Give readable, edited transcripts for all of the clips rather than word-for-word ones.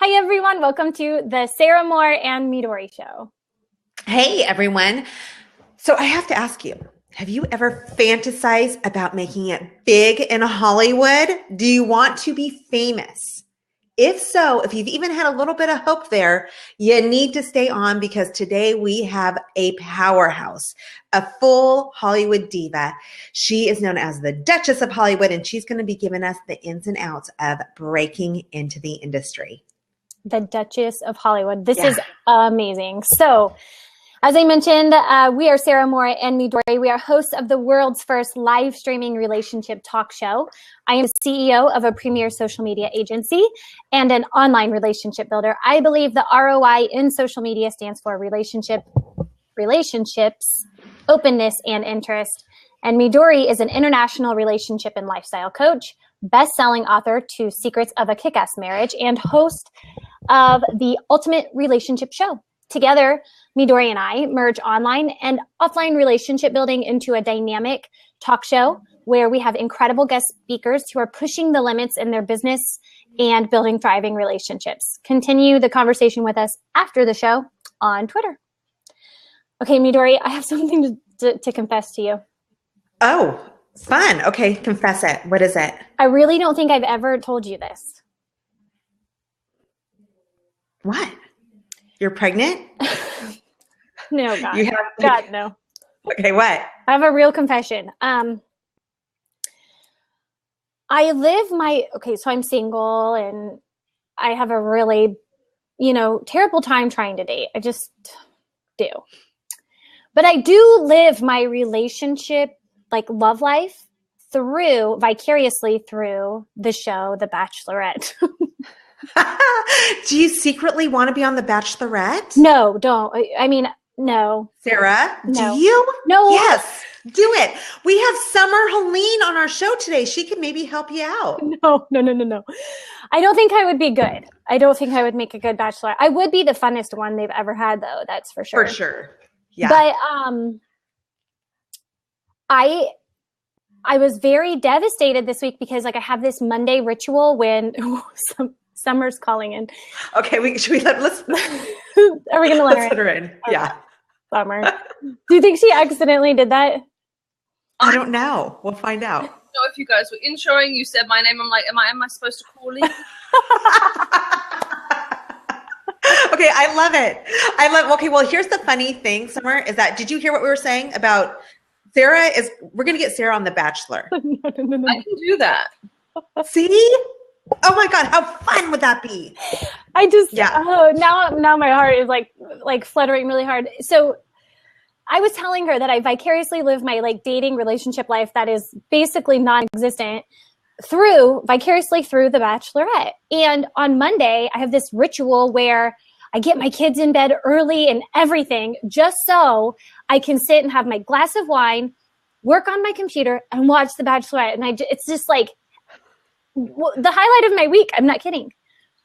Hi, everyone. Welcome to the Sarah Moore and Midori Show. Hey, everyone. So I have to ask you, have you ever fantasized about making it big in Hollywood? Do you want to be famous? If so, if you've even had a little bit of hope there, you need to stay on because today we have a powerhouse, a full Hollywood diva. She is known as the Duchess of Hollywood, and she's going to be giving us the ins and outs of breaking into the industry. The Duchess of Hollywood. This is amazing. So, as I mentioned, we are Sarah Moore and Midori. We are hosts of the world's first live streaming relationship talk show. I am the CEO of a premier social media agency and an online relationship builder. I believe the ROI in social media stands for relationships, openness, and interest. And Midori is an international relationship and lifestyle coach, best-selling author to Secrets of a Kick-Ass Marriage, and host of the Ultimate Relationship Show. Together, Midori and I merge online and offline relationship building into a dynamic talk show where we have incredible guest speakers who are pushing the limits in their business and building thriving relationships. Continue the conversation with us after the show on Twitter. Okay, Midori, I have something to confess to you. Oh, fun. Okay, confess it. What is it? I really don't think I've ever told you this. What? You're pregnant? No, God. God, no. Okay, what? I have a real confession. So I'm single and I have a really, terrible time trying to date. I just do. But I do live my relationship, love life, vicariously through the show, The Bachelorette. Do you secretly want to be on The Bachelorette? No, don't. No. Sarah, no. Do you? No. Yes, do it. We have Summer Helene on our show today. She can maybe help you out. No. I don't think I would be good. I don't think I would make a good bachelor. I would be the funnest one they've ever had, though. That's for sure. For sure. Yeah. But I was very devastated this week because I have this Monday ritual when Summer's calling in. Okay, let's are we gonna let her in? Yeah. Summer. Do you think she accidentally did that? I don't know. We'll find out. So if you guys were introing, you said my name. I'm like, am I supposed to call in? Okay, I love it. Okay, well, here's the funny thing, Summer, is that, did you hear what we were saying about we're going to get Sarah on The Bachelor. No. I can do that. See? Oh my God, how fun would that be? Now my heart is like fluttering really hard. So I was telling her that I vicariously live my dating relationship life that is basically non-existent vicariously through The Bachelorette. And on Monday, I have this ritual where I get my kids in bed early and everything just so I can sit and have my glass of wine, work on my computer, and watch The Bachelorette. And it's just the highlight of my week. I'm not kidding.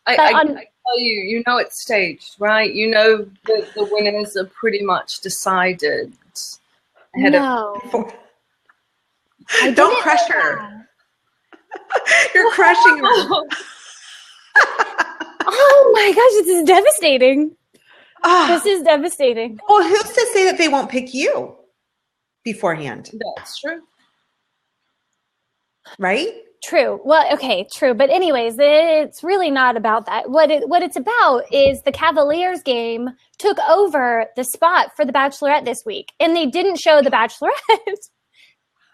I tell you, it's staged, right? The winners are pretty much decided ahead of. Don't crush her. You're crushing her. Oh my gosh, this is devastating. This is devastating. Well, who's to say that they won't pick you beforehand? That's true. Right? True. Well, okay, true. But anyways, it's really not about that. What it's about is the Cavaliers game took over the spot for The Bachelorette this week. And they didn't show The Bachelorette.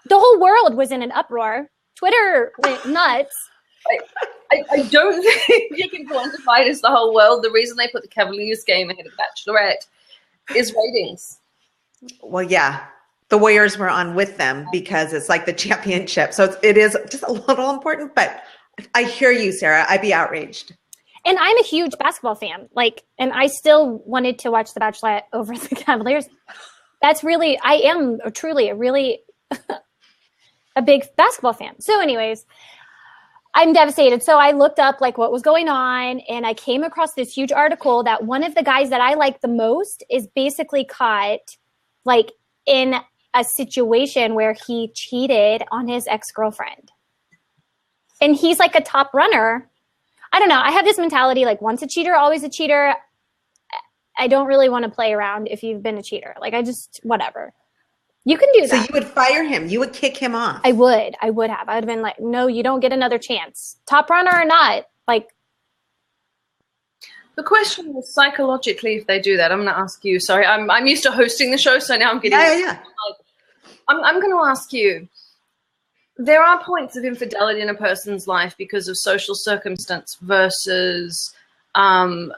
The whole world was in an uproar. Twitter went nuts. I don't think you can quantify it as the whole world. The reason they put the Cavaliers game ahead of Bachelorette is ratings. Well, yeah. The Warriors were on with them because it's like the championship. So it is just a little important, but I hear you, Sarah. I'd be outraged. And I'm a huge basketball fan. And I still wanted to watch The Bachelorette over the Cavaliers. I am truly a really a big basketball fan. So anyways, I'm devastated. So I looked up what was going on, and I came across this huge article that one of the guys that I like the most is basically caught in a situation where he cheated on his ex-girlfriend. And he's a top runner. I don't know. I have this mentality, like once a cheater, always a cheater. I don't really want to play around if you've been a cheater. Like whatever. You can do that. So you would fire him. You would kick him off. I would have. I would have been like, no, you don't get another chance. Top runner or not. Like, the question is psychologically if they do that. I'm going to ask you. Sorry, I'm used to hosting the show, so now I'm getting. Yeah. I'm going to ask you. There are points of infidelity in a person's life because of social circumstance versus a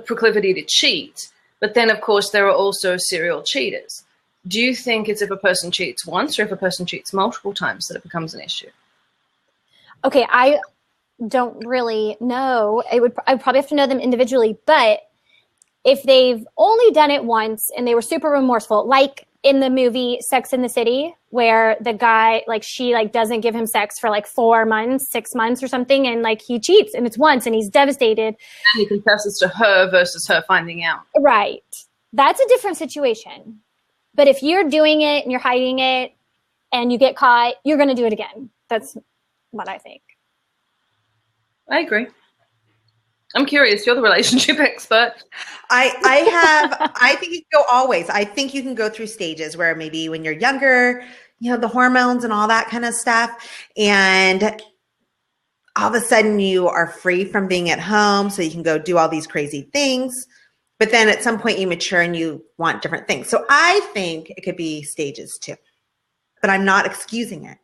proclivity to cheat. But then, of course, there are also serial cheaters. Do you think it's if a person cheats once or if a person cheats multiple times that it becomes an issue? Okay, I don't really know. I would probably have to know them individually. But if they've only done it once and they were super remorseful, like in the movie Sex and the City, where the guy, like she like doesn't give him sex for like 4 months, 6 months or something. And like he cheats and it's once and he's devastated. And he confesses to her versus her finding out. Right. That's a different situation. But if you're doing it and you're hiding it and you get caught, you're going to do it again. That's what I think. I agree. I'm curious. You're the relationship expert. I think you can go always. I think you can go through stages where maybe when you're younger, you know, the hormones and all that kind of stuff. And all of a sudden you are free from being at home. So you can go do all these crazy things. But then at some point you mature and you want different things. So I think it could be stages too, but I'm not excusing it.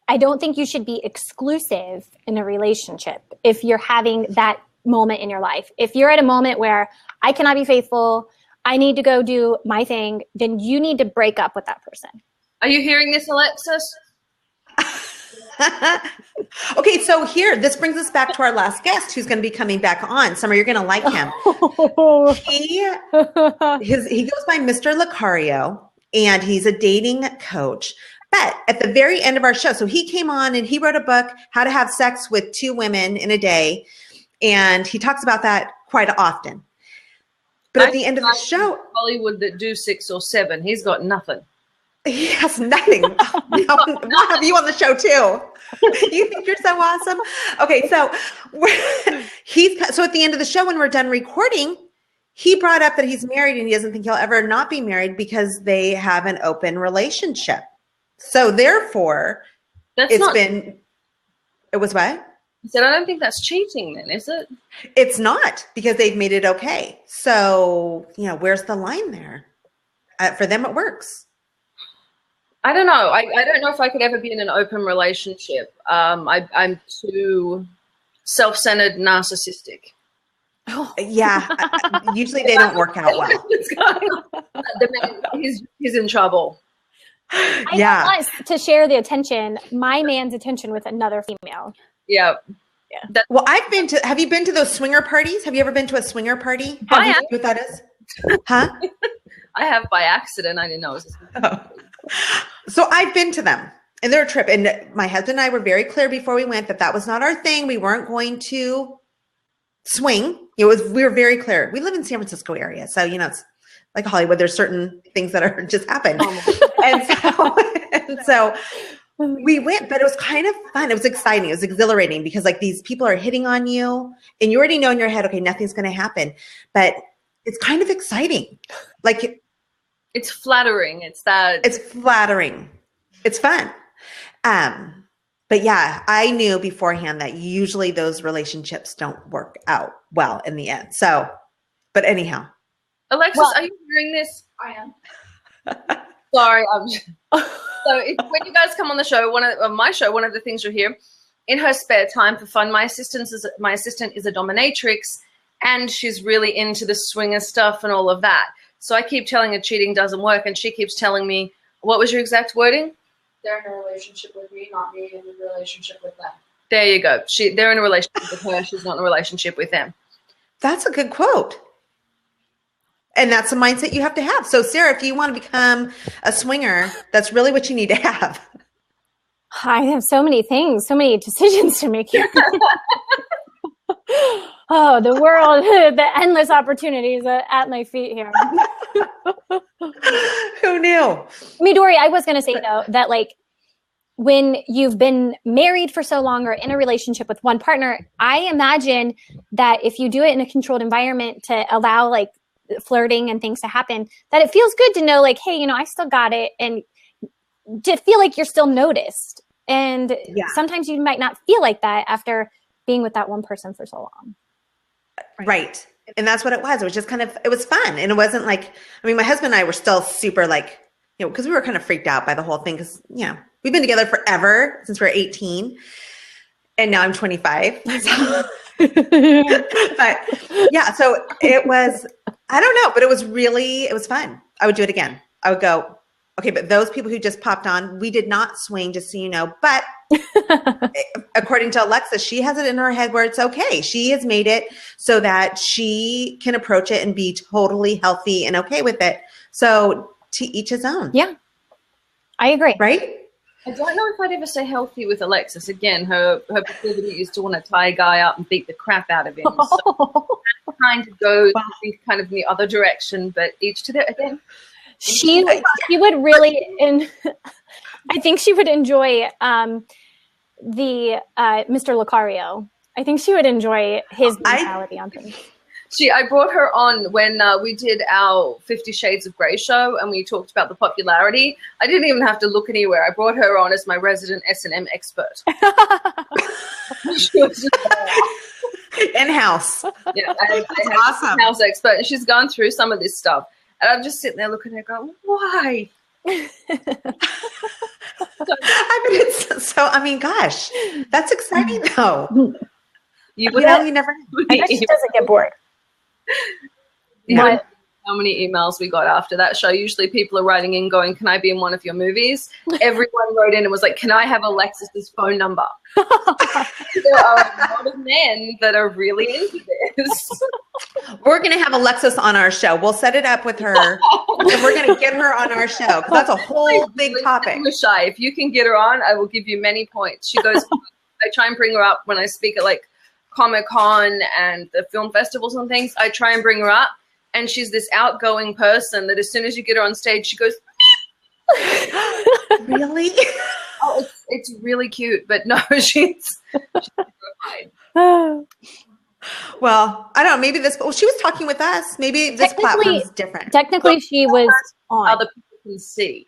I don't think you should be exclusive in a relationship if you're having that moment in your life. If you're at a moment where I cannot be faithful, I need to go do my thing, then you need to break up with that person. Are you hearing this, Alexis? Okay, so this brings us back to our last guest who's going to be coming back on. Summer, you're going to like him. He goes by Mr. Lucario, and he's a dating coach. But at the very end of our show, so he came on and he wrote a book, How to Have Sex with 2 Women in a Day, and he talks about that quite often. But at the end of the show, Hollywood that do 6 or 7, he's got nothing. He has nothing. We'll have you on the show too. You think you're so awesome? Okay, so so at the end of the show, when we're done recording, he brought up that he's married and he doesn't think he'll ever not be married because they have an open relationship. So therefore, it was what? I said, I don't think that's cheating then, is it? It's not, because they've made it okay. So, where's the line there? For them, it works. I don't know. I don't know if I could ever be in an open relationship. I'm too self-centered, narcissistic. Oh. Yeah. Usually they don't work out well. He's in trouble. I don't want to share the attention, my man's attention, with another female. Yeah. Well, have you been to those swinger parties? Have you ever been to a swinger party? Have you know what that is? Huh? I have by accident. I didn't know it was a swinger party. So I've been to them, and they're a trip. And my husband and I were very clear before we went that was not our thing. We weren't going to swing. We were very clear. We live in San Francisco area. So, it's like Hollywood. There's certain things that are just happen. And so we went, but it was kind of fun. It was exciting. It was exhilarating because these people are hitting on you and you already know in your head, okay, nothing's going to happen, but it's kind of exciting. It's flattering. It's flattering. It's fun. But yeah, I knew beforehand that usually those relationships don't work out well in the end. So, but anyhow. Alexis, are you hearing this? I am. Sorry. So when you guys come on the show, one of the things you'll hear in her spare time for fun, my assistant is a dominatrix, and she's really into the swinger stuff and all of that. So I keep telling her cheating doesn't work, and she keeps telling me, what was your exact wording? They're in a relationship with me, not me in a relationship with them. There you go. They're in a relationship with her. She's not in a relationship with them. That's a good quote. And that's the mindset you have to have. So, Sarah, if you want to become a swinger, that's really what you need to have. I have so many things, so many decisions to make here. Oh, the world, the endless opportunities at my feet here. Who knew? Midori, I was going to say, though, that when you've been married for so long or in a relationship with one partner, I imagine that if you do it in a controlled environment to allow like flirting and things to happen, that it feels good to know like, hey, I still got it, and to feel like you're still noticed. And sometimes you might not feel like that after being with that one person for so long. Right. And that's what it was. It was just kind of, it was fun. And it wasn't like, my husband and I were still super like, because we were kind of freaked out by the whole thing because, we've been together forever since we were 18. And now I'm 25. So. But yeah, so it was, I don't know, but it was fun. I would do it again. I would go, okay, but those people who just popped on, we did not swing, just so you know. But according to Alexa, she has it in her head where it's okay. She has made it so that she can approach it and be totally healthy and okay with it. So to each his own. Yeah, I agree. Right? I don't know if I'd ever say healthy with Alexis. Again, her proclivity is to want to tie a guy up and beat the crap out of him. So that kind of goes, I think, kind of in the other direction, but each to their, again. She would really, and I think she would enjoy the Mr. Lucario. I think she would enjoy his mentality on things. I brought her on when we did our 50 Shades of Grey show and we talked about the popularity. I didn't even have to look anywhere. I brought her on as my resident S&M expert. She was just, in-house. Yeah, I awesome. In-house expert. And she's gone through some of this stuff. And I'm just sitting there looking at her going, why? Gosh, that's exciting though. You never know. I bet she doesn't get bored. Yeah. How many emails we got after that show? Usually people are writing in going, can I be in one of your movies? Everyone wrote in and was like, can I have Alexis's phone number? There are a lot of men that are really into this. We're going to have Alexis on our show. We'll set it up with her and we're going to get her on our show. That's a whole big topic. Shy. If you can get her on, I will give you many points. She goes, I try and bring her up when I speak at like Comic-Con and the film festivals and things. I try and bring her up, and she's this outgoing person that as soon as you get her on stage, she goes, really? Oh, it's really cute, but no, she's terrified. Well, I don't know. Maybe she was talking with us. Maybe this platform's different. Technically, she was on. Other people can see.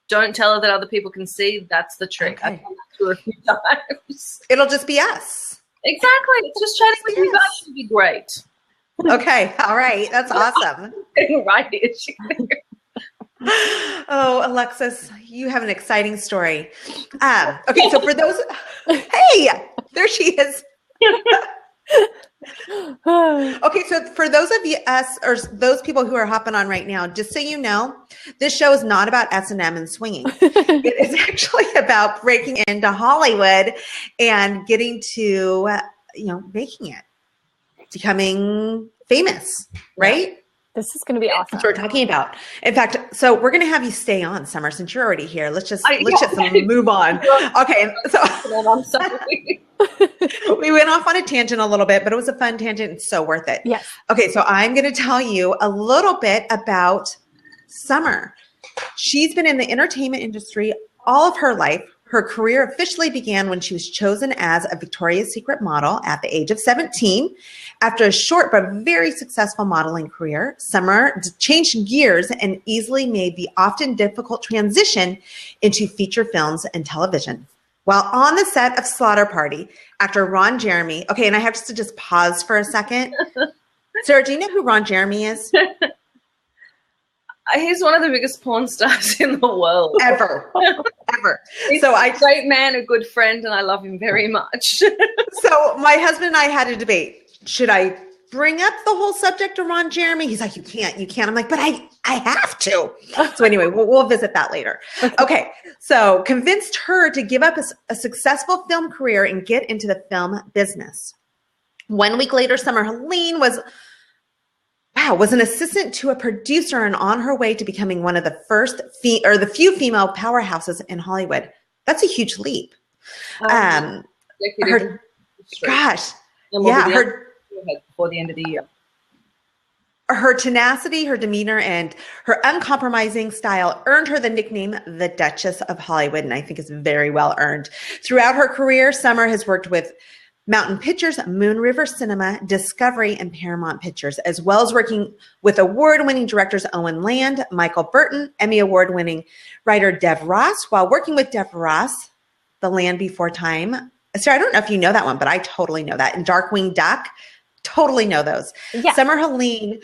Don't tell her that other people can see. That's the trick. Okay. I've done that to her a few times. It'll just be us. Exactly. It's just chatting with you guys would be great. Okay. All right. That's awesome. Right here. Oh, Alexis, you have an exciting story. Okay. So for those, hey, there she is. Okay, so for those of us or those people who are hopping on right now, just so you know, this show is not about S&M and swinging. It is actually about breaking into Hollywood and getting to, making it, becoming famous, right? This is going to be awesome. That's what we're talking about. In fact, so we're going to have you stay on, Summer, since you're already here. Let's just move on. Okay, so I'm sorry. We went off on a tangent a little bit, but it was a fun tangent. It's so worth it. Yes. Okay, so I'm going to tell you a little bit about Summer. She's been in the entertainment industry all of her life. Her career officially began when she was chosen as a Victoria's Secret model at the age of 17. After a short but very successful modeling career, Summer changed gears and easily made the often difficult transition into feature films and television. While on the set of Slaughter Party, actor Ron Jeremy, okay, and I have to just pause for a second. Sarah, do you know who Ron Jeremy is? He's one of the biggest porn stars in the world. Ever. He's a great man, a good friend, and I love him very much. So my husband and I had a debate. Should I bring up the whole subject of Ron Jeremy? He's like, you can't. I'm like, but I have to. So anyway, we'll visit that later. Okay. So convinced her to give up a successful film career and get into the film business. 1 week later, Summer Helene was an assistant to a producer and on her way to becoming one of the first the few female powerhouses in Hollywood. That's a huge leap. Before the end of the year. Her tenacity, her demeanor, and her uncompromising style earned her the nickname the Duchess of Hollywood, and I think is very well earned. Throughout her career, Summer has worked with Mountain Pictures, Moon River Cinema, Discovery, and Paramount Pictures, as well as working with award-winning directors Owen Land, Michael Burton, Emmy Award-winning writer Dev Ross. While working with Dev Ross, The Land Before Time. So I don't know if you know that one, but I totally know that. And Darkwing Duck, totally know those. Yeah. Summer Helene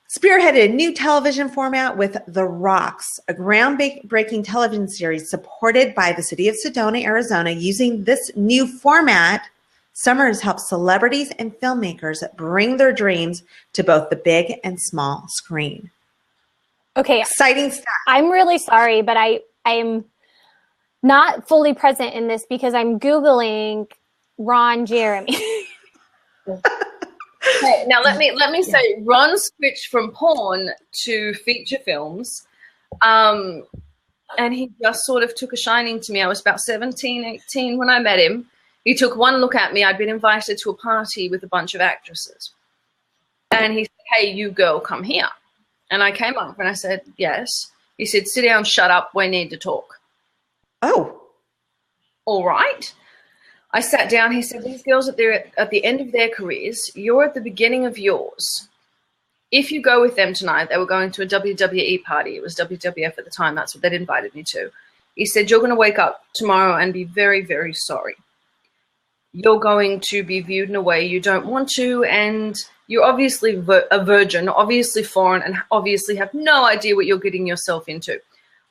spearheaded a new television format with The Rocks, a groundbreaking television series supported by the city of Sedona, Arizona. Using this new format, Summer has helped celebrities and filmmakers bring their dreams to both the big and small screen. Okay. Exciting stuff. I'm really sorry, but I'm not fully present in this because I'm Googling Ron Jeremy. Okay, now let me say, Ron switched from porn to feature films, and he just sort of took a shining to me. I was about 17, 18 when I met him. He took one look at me. I'd been invited to a party with a bunch of actresses, and he said, "Hey, you girl, come here." And I came up and I said, "Yes." He said, "Sit down, shut up. We need to talk." Oh, all right. I sat down. He said, "These girls at the end of their careers, you're at the beginning of yours. If you go with them tonight," they were going to a WWE party. It was WWF at the time. That's what they'd invited me to. He said, "You're going to wake up tomorrow and be very, very sorry. You're going to be viewed in a way you don't want to, and you're obviously a virgin, obviously foreign, and obviously have no idea what you're getting yourself into.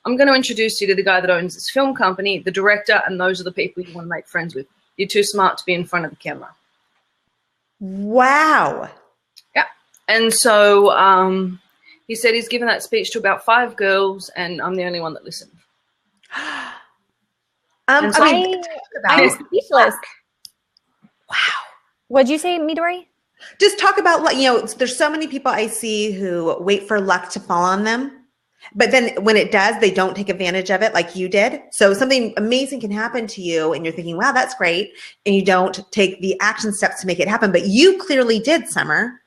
I'm going to introduce you to the guy that owns this film company, the director, and those are the people you want to make friends with. You're too smart to be in front of the camera." wow. Yeah. And so he said he's given that speech to about 5 girls, and I'm the only one that listened. I'm speechless. Wow. What'd you say, Midori? Just talk about, there's so many people I see who wait for luck to fall on them. But then when it does, they don't take advantage of it like you did. So something amazing can happen to you and you're thinking, wow, that's great. And you don't take the action steps to make it happen. But you clearly did, Summer.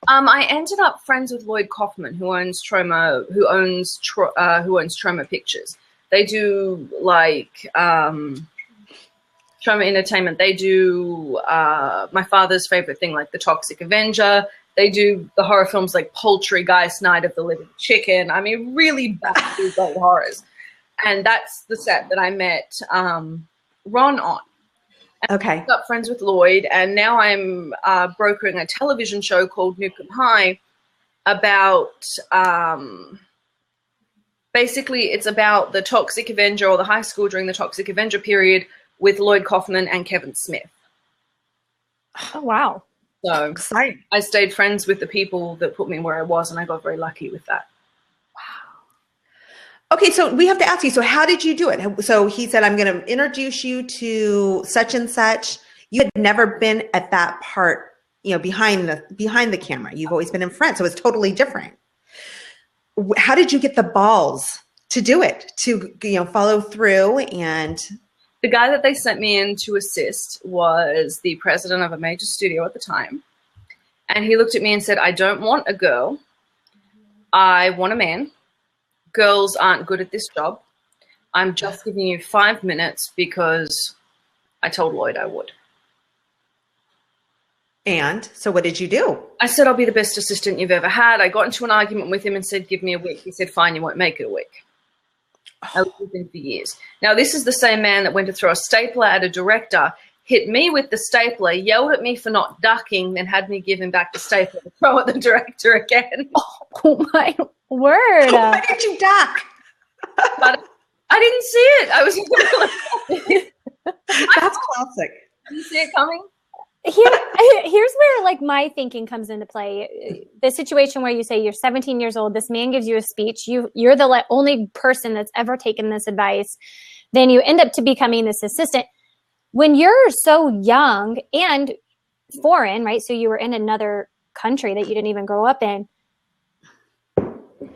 I ended up friends with Lloyd Kaufman, who owns Troma Pictures. They do like Troma Entertainment. They do my father's favorite thing, like The Toxic Avenger. They do the horror films like Poultrygeist, Night of the Living Chicken. I mean, really bad, great horrors. And that's the set that I met Ron on. And okay. I got friends with Lloyd, and now I'm brokering a television show called Nukem High about basically it's about the Toxic Avenger or the high school during the Toxic Avenger period with Lloyd Kaufman and Kevin Smith. Oh, wow. So Exciting. I stayed friends with the people that put me where I was, and I got very lucky with that. Okay, so we have to ask you, so how did you do it? So he said, I'm going to introduce you to such and such. You had never been at that part, behind the camera. You've always been in front, so it's totally different. How did you get the balls to do it, to follow through? And the guy that they sent me in to assist was the president of a major studio at the time. And he looked at me and said, "I don't want a girl. I want a man. Girls aren't good at this job. I'm just giving you 5 minutes because I told Lloyd I would." And so what did you do? I said, "I'll be the best assistant you've ever had." I got into an argument with him and said, "Give me a week." He said, "Fine, you won't make it a week." I was with him for years. Now, this is the same man that went to throw a stapler at a director, hit me with the stapler, yelled at me for not ducking, then had me give him back the stapler to throw at the director again. Oh, my word. Why did you duck? But I didn't see it. I was That's classic. Did you see it coming? Here's where like my thinking comes into play. The situation where you say you're 17 years old, this man gives you a speech, you're the only person that's ever taken this advice, then you end up to becoming this assistant. When you're so young and foreign, right? So you were in another country that you didn't even grow up in.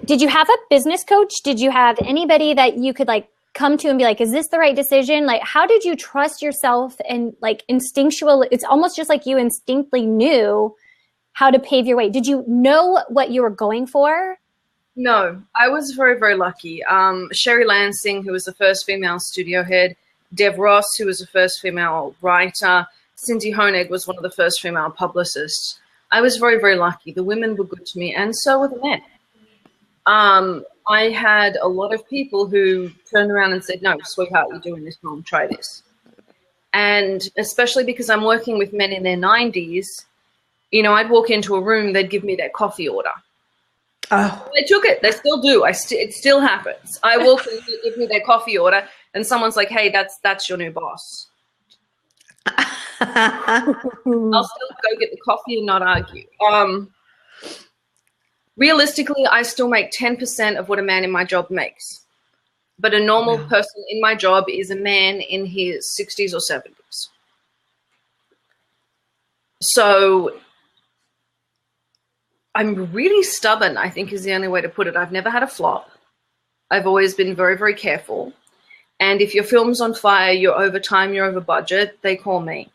Did you have a business coach? Did you have anybody that you could like come to and be like, is this the right decision? Like, how did you trust yourself and like instinctual? It's almost just like you instinctively knew how to pave your way? Did you know what you were going for? No, I was very, very lucky. Sherry Lansing, who was the first female studio head, Dev Ross, who was the first female writer, Cindy Honig was one of the first female publicists. I was very, very lucky. The women were good to me, and so were the men. I had a lot of people who turned around and said, no, sweetheart, you're doing this wrong, try this. And especially because I'm working with men in their 90s, you know, I'd walk into a room, they'd give me their coffee order. Oh, They took it. They still do. It still happens. I walk in, they give me their coffee order, and someone's like, hey, that's your new boss. I'll still go get the coffee and not argue. Realistically, I still make 10% of what a man in my job makes. But a normal person in my job is a man in his 60s or 70s. So I'm really stubborn, I think is the only way to put it. I've never had a flop. I've always been very, very careful. And if your film's on fire, you're over time, you're over budget, they call me.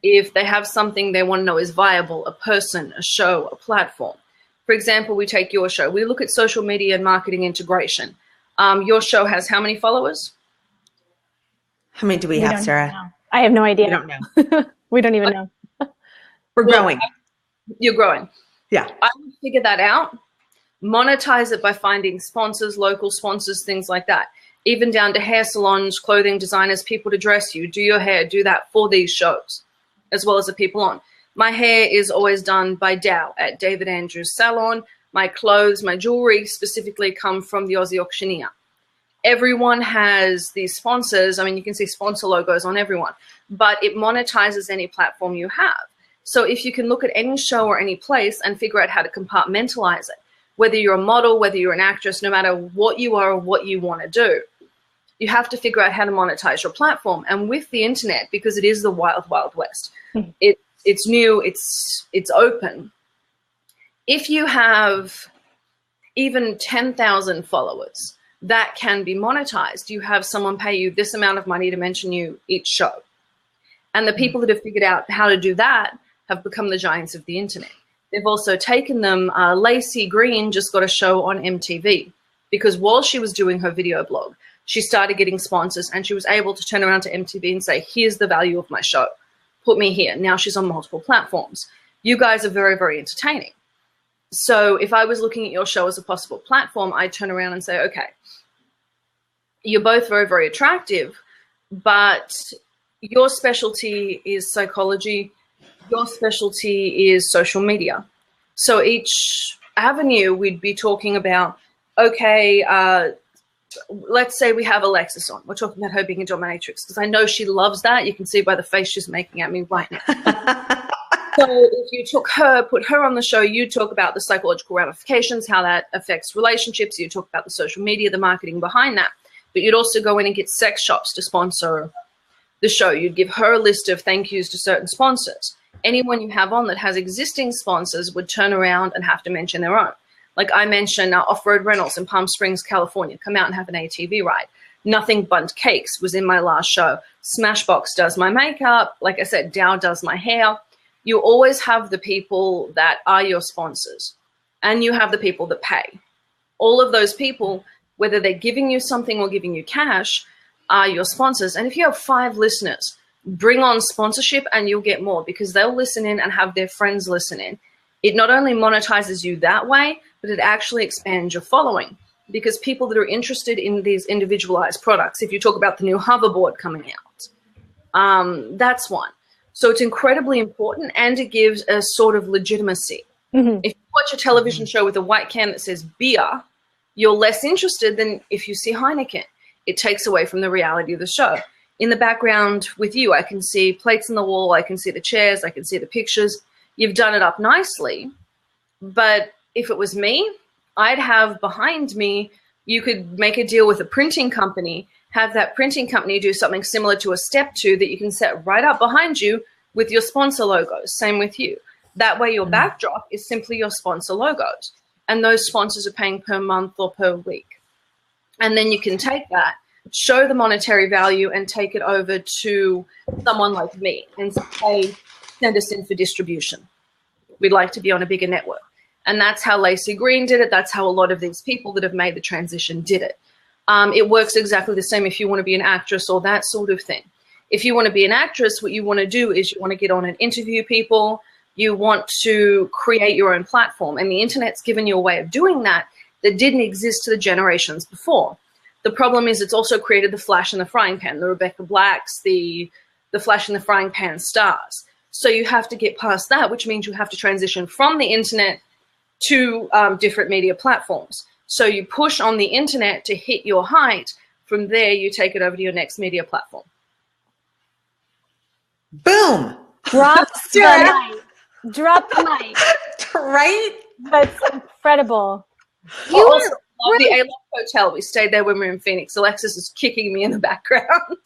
If they have something they want to know is viable, a person, a show, a platform. For example, we take your show. We look at social media and marketing integration. Your show has how many followers? how many do we have, Sarah? Know. I have no idea. We don't know. We don't even know. We're growing. You're growing. Yeah. I would figure that out, monetize it by finding sponsors, local sponsors, things like that. Even down to hair salons, clothing designers, people to dress you, do your hair, do that for these shows, as well as the people on. My hair is always done by Dow at David Andrews Salon. My clothes, my jewelry specifically come from the Aussie Auctioneer. Everyone has these sponsors. I mean, you can see sponsor logos on everyone, but it monetizes any platform you have. So if you can look at any show or any place and figure out how to compartmentalize it, whether you're a model, whether you're an actress, no matter what you are or what you want to do, you have to figure out how to monetize your platform. And with the internet, because it is the wild, wild west, it's new, it's open. If you have even 10,000 followers, that can be monetized. You have someone pay you this amount of money to mention you each show. And the people that have figured out how to do that have become the giants of the internet. They've also taken them. Lacey Green just got a show on MTV because while she was doing her video blog, she started getting sponsors and she was able to turn around to MTV and say, here's the value of my show. Put me here. Now she's on multiple platforms. You guys are very, very entertaining. So if I was looking at your show as a possible platform, I'd turn around and say, okay, you're both very, very attractive, but your specialty is psychology. Your specialty is social media. So each avenue we'd be talking about, okay, let's say we have Alexis on. We're talking about her being a dominatrix because I know she loves that. You can see by the face she's making at me right now. So if you took her, put her on the show, you talk about the psychological ramifications, how that affects relationships. You talk about the social media, the marketing behind that. But you'd also go in and get sex shops to sponsor the show. You'd give her a list of thank yous to certain sponsors. Anyone you have on that has existing sponsors would turn around and have to mention their own. Like I mentioned, Off-Road Rentals in Palm Springs, California. Come out and have an ATV ride. Nothing Bundt Cakes was in my last show. Smashbox does my makeup. Like I said, Dow does my hair. You always have the people that are your sponsors, and you have the people that pay. All of those people, whether they're giving you something or giving you cash, are your sponsors. And if you have 5 listeners, bring on sponsorship and you'll get more because they'll listen in and have their friends listen in. It not only monetizes you that way, but it actually expands your following because people that are interested in these individualized products, if you talk about the new hoverboard coming out, that's one. So it's incredibly important and it gives a sort of legitimacy. If you watch a television show with a white can that says beer, you're less interested than if you see Heineken. It takes away from the reality of the show. In the background with you, I can see plates on the wall, I can see the chairs, I can see the pictures. You've done it up nicely, but if it was me, I'd have behind me, you could make a deal with a printing company, have that printing company do something similar to a step 2 that you can set right up behind you with your sponsor logos. Same with you. That way your backdrop is simply your sponsor logos. And those sponsors are paying per month or per week. And then you can take that, show the monetary value and take it over to someone like me and say, send us in for distribution. We'd like to be on a bigger network. And that's how Lacey Green did it. That's how a lot of these people that have made the transition did it. It works exactly the same if you want to be an actress or that sort of thing. If you want to be an actress, what you want to do is you want to get on and interview people. You want to create your own platform. And the internet's given you a way of doing that didn't exist to the generations before. The problem is it's also created the flash in the frying pan, the Rebecca Blacks, the flash in the frying pan stars. So you have to get past that, which means you have to transition from the internet to different media platforms. So you push on the internet to hit your height. From there, you take it over to your next media platform. Boom. Drop the mic. Drop the mic. Right? That's incredible. You also love the A-Love Hotel. We stayed there when we were in Phoenix. Alexis is kicking me in the background.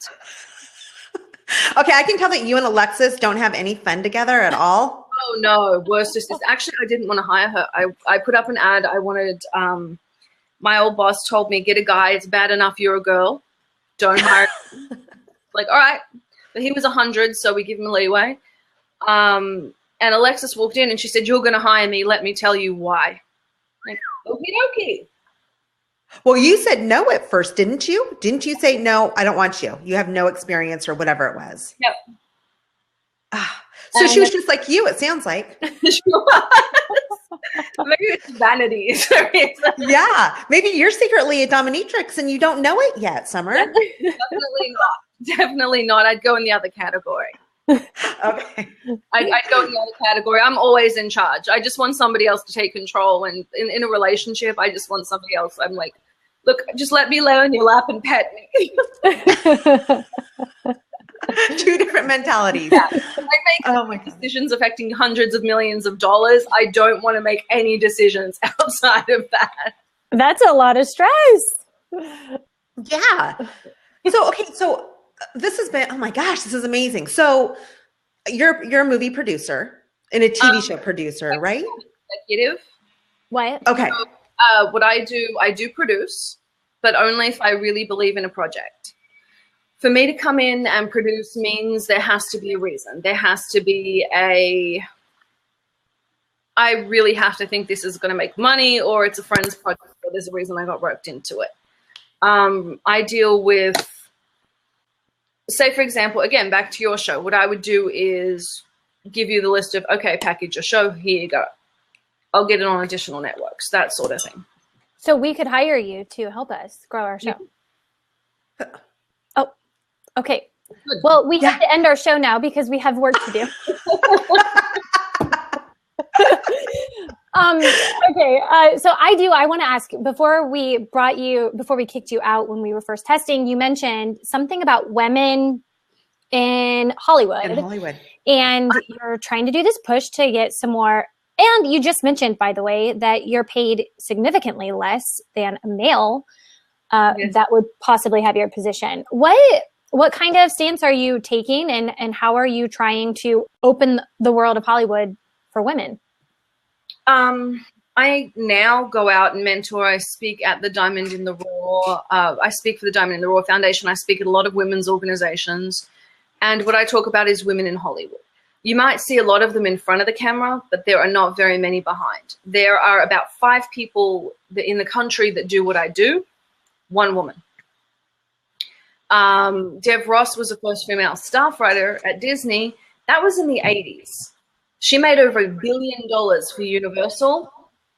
Okay, I can tell that you and Alexis don't have any fun together at all. Oh, no. Worst is this. Actually, I didn't want to hire her. I put up an ad. I wanted my old boss told me, get a guy. It's bad enough you're a girl. Don't hire him. Like, all right. But he was 100, so we give him a leeway. And Alexis walked in and she said, you're going to hire me. Let me tell you why. Like, okie dokie. Well, you said no at first, didn't you? Didn't you say, no, I don't want you. You have no experience or whatever it was. Yep. So she was just like you, it sounds like. She was. Maybe it's vanity. Yeah. Maybe you're secretly a dominatrix and you don't know it yet, Summer. Definitely not. Definitely not. I'd go in the other category. Okay. I'd go in the other category. I'm always in charge. I just want somebody else to take control. And in a relationship, I just want somebody else. I'm like, look, just let me lay on your lap and pet me. Two different mentalities. Yeah. I make decisions affecting hundreds of millions of dollars. I don't want to make any decisions outside of that. That's a lot of stress. Yeah. So, okay. So this has been, oh my gosh, this is amazing. So you're a movie producer and a TV show producer, right? Executive. What? Okay. So, what I do produce, but only if I really believe in a project. For me to come in and produce means there has to be a reason. There has to be I really have to think this is going to make money, or it's a friend's project, or there's a reason I got roped into it. I deal with, say, for example, again, back to your show, what I would do is give you the list of, okay, package your show, here you go. I'll get it on additional networks, that sort of thing. So we could hire you to help us grow our show. Oh, okay. Well, we have to end our show now because we have work to do. Okay. So I want to ask, before we kicked you out when we were first testing, you mentioned something about women in Hollywood. And you're trying to do this push to get some more. And you just mentioned, by the way, that you're paid significantly less than a male that would possibly have your position. What kind of stance are you taking, and how are you trying to open the world of Hollywood for women? I now go out and mentor. I speak at the Diamond in the Raw. I speak for the Diamond in the Raw Foundation. I speak at a lot of women's organizations. And what I talk about is women in Hollywood. You might see a lot of them in front of the camera, but there are not very many behind. There are about 5 people in the country that do what I do, 1 woman. Dev Ross was the first female staff writer at Disney. That was in the 80s. She made over $1 billion for Universal,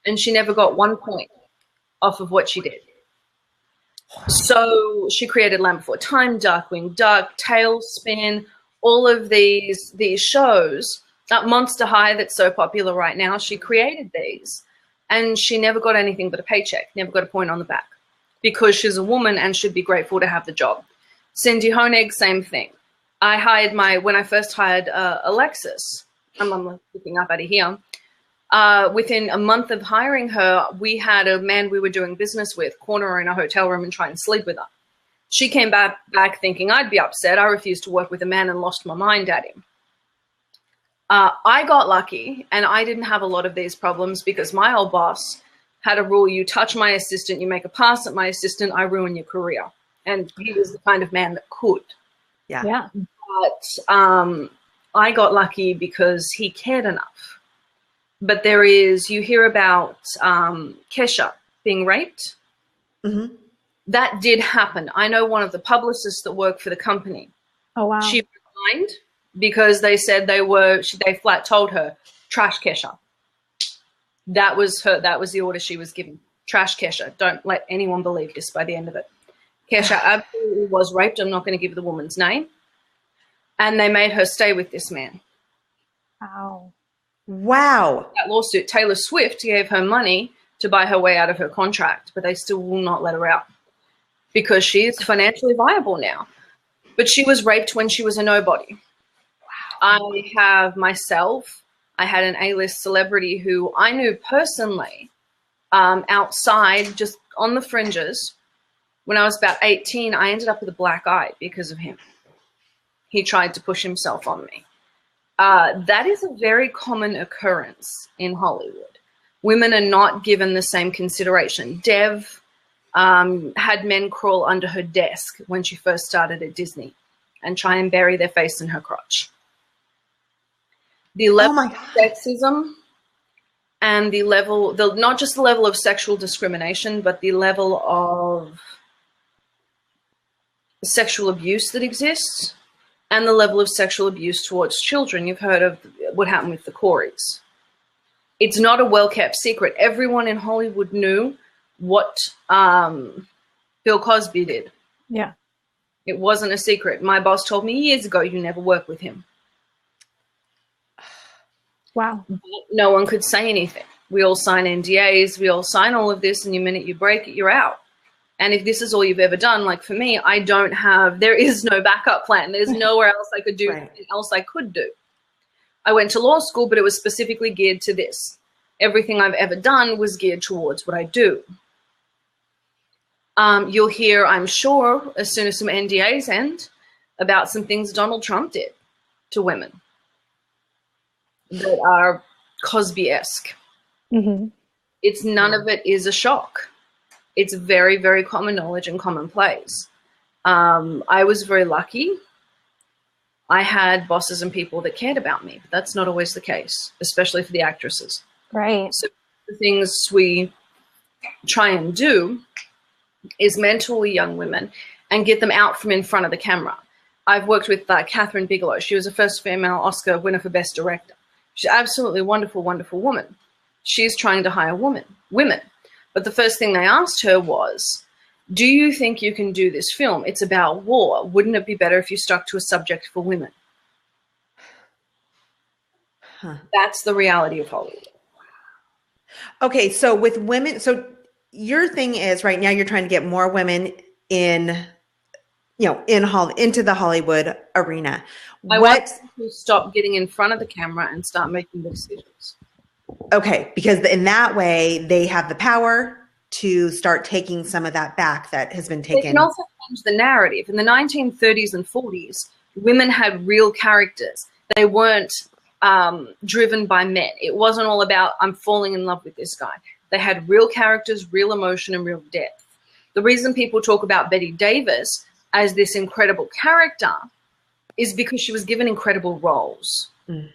and she never got 1 point off of what she did. So she created Land Before Time, Darkwing Duck, Tailspin, all of these shows. That Monster High that's so popular right now, she created these, and she never got anything but a paycheck, never got a point on the back, because she's a woman and should be grateful to have the job. Cindy Honig, same thing. When I first hired Alexis, I'm looking up out of here. Within a month of hiring her, we had a man we were doing business with corner her in a hotel room and try and sleep with her. She came back thinking I'd be upset. I refused to work with a man and lost my mind at him. I got lucky, and I didn't have a lot of these problems because my old boss had a rule: you touch my assistant, you make a pass at my assistant, I ruin your career. And he was the kind of man that could. Yeah. But I got lucky because he cared enough But there is, you hear about Kesha being raped. Mm-hmm. That did happen. I know one of the publicists that worked for the company. Oh, wow. She resigned because they said they flat told her, trash Kesha. That was the order she was given. Trash Kesha. Don't let anyone believe this by the end of it. Kesha absolutely was raped. I'm not going to give the woman's name. And they made her stay with this man. Wow. Wow. That lawsuit, Taylor Swift gave her money to buy her way out of her contract, but they still will not let her out because she's financially viable now. But she was raped when she was a nobody. Wow. I had an A-list celebrity who I knew personally outside, just on the fringes. When I was about 18, I ended up with a black eye because of him. He tried to push himself on me. That is a very common occurrence in Hollywood. Women are not given the same consideration. Dev had men crawl under her desk when she first started at Disney and try and bury their face in her crotch. The level of sexism and not just the level of sexual discrimination, but the level of sexual abuse that exists and the level of sexual abuse towards children. You've heard of what happened with the Coreys. It's not a well-kept secret. Everyone in Hollywood knew what Bill Cosby did. Yeah. It wasn't a secret. My boss told me years ago, you never work with him. Wow. But no one could say anything. We all sign NDAs. We all sign all of this, and the minute you break it, you're out. And if this is all you've ever done, like for me, there is no backup plan. There's nowhere else I could do anything else I could do. I went to law school, but it was specifically geared to this. Everything I've ever done was geared towards what I do. You'll hear, I'm sure, as soon as some NDAs end, about some things Donald Trump did to women that are Cosby-esque. Mm-hmm. None of it is a shock. It's very, very common knowledge and commonplace. I was very lucky. I had bosses and people that cared about me, but that's not always the case, especially for the actresses. Right. So the things we try and do is mentor young women and get them out from in front of the camera. I've worked with Catherine Bigelow. She was the first female Oscar winner for Best Director. She's an absolutely wonderful, wonderful woman. She's trying to hire women. But the first thing they asked her was, do you think you can do this film? It's about war. Wouldn't it be better if you stuck to a subject for women? Huh. That's the reality of Hollywood. Okay, so with women, so your thing is right now you're trying to get more women into the Hollywood arena. I want to stop getting in front of the camera and start making the decisions. Okay, because in that way they have the power to start taking some of that back that has been taken. They can also change the narrative. In the 1930s and 40s, women had real characters. They weren't driven by men. It wasn't all about, I'm falling in love with this guy. They had real characters, real emotion, and real depth. The reason people talk about Bette Davis as this incredible character is because she was given incredible roles. Mm.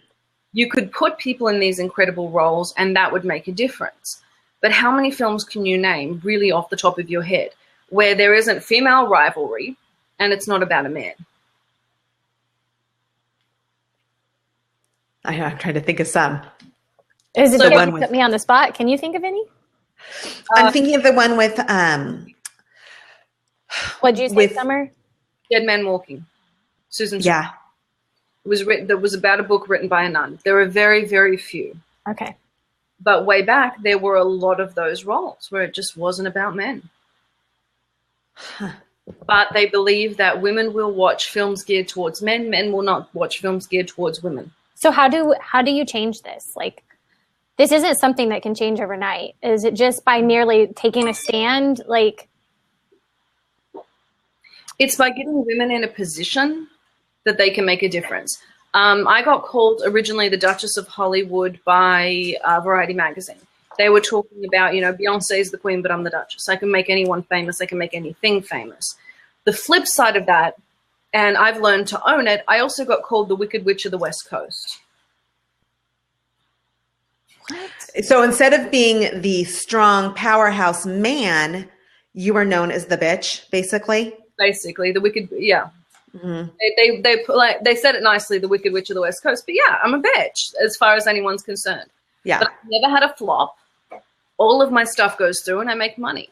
You could put people in these incredible roles and that would make a difference. But how many films can you name really off the top of your head where there isn't female rivalry and it's not about a man? I'm trying to think of some. Is it the one put me on the spot? Can you think of any? I'm thinking of the one with what'd you say, Summer? Dead Man Walking. Susan. Yeah. It was written. That was about a book written by a nun. There are very, very few. Okay. But way back, there were a lot of those roles where it just wasn't about men. Huh. But they believe that women will watch films geared towards men. Men will not watch films geared towards women. So how do you change this? Like, this isn't something that can change overnight. Is it just by merely taking a stand? Like, it's by getting women in a position that they can make a difference. I got called originally the Duchess of Hollywood by Variety magazine. They were talking about, Beyonce's the queen, but I'm the Duchess. I can make anyone famous. I can make anything famous. The flip side of that, and I've learned to own it, I also got called the Wicked Witch of the West Coast. What? So instead of being the strong powerhouse man, you are known as the bitch, basically. Basically, the wicked, yeah. Mm-hmm. They said it nicely, the Wicked Witch of the West Coast. But yeah, I'm a bitch as far as anyone's concerned. Yeah. But I've never had a flop. All of my stuff goes through and I make money.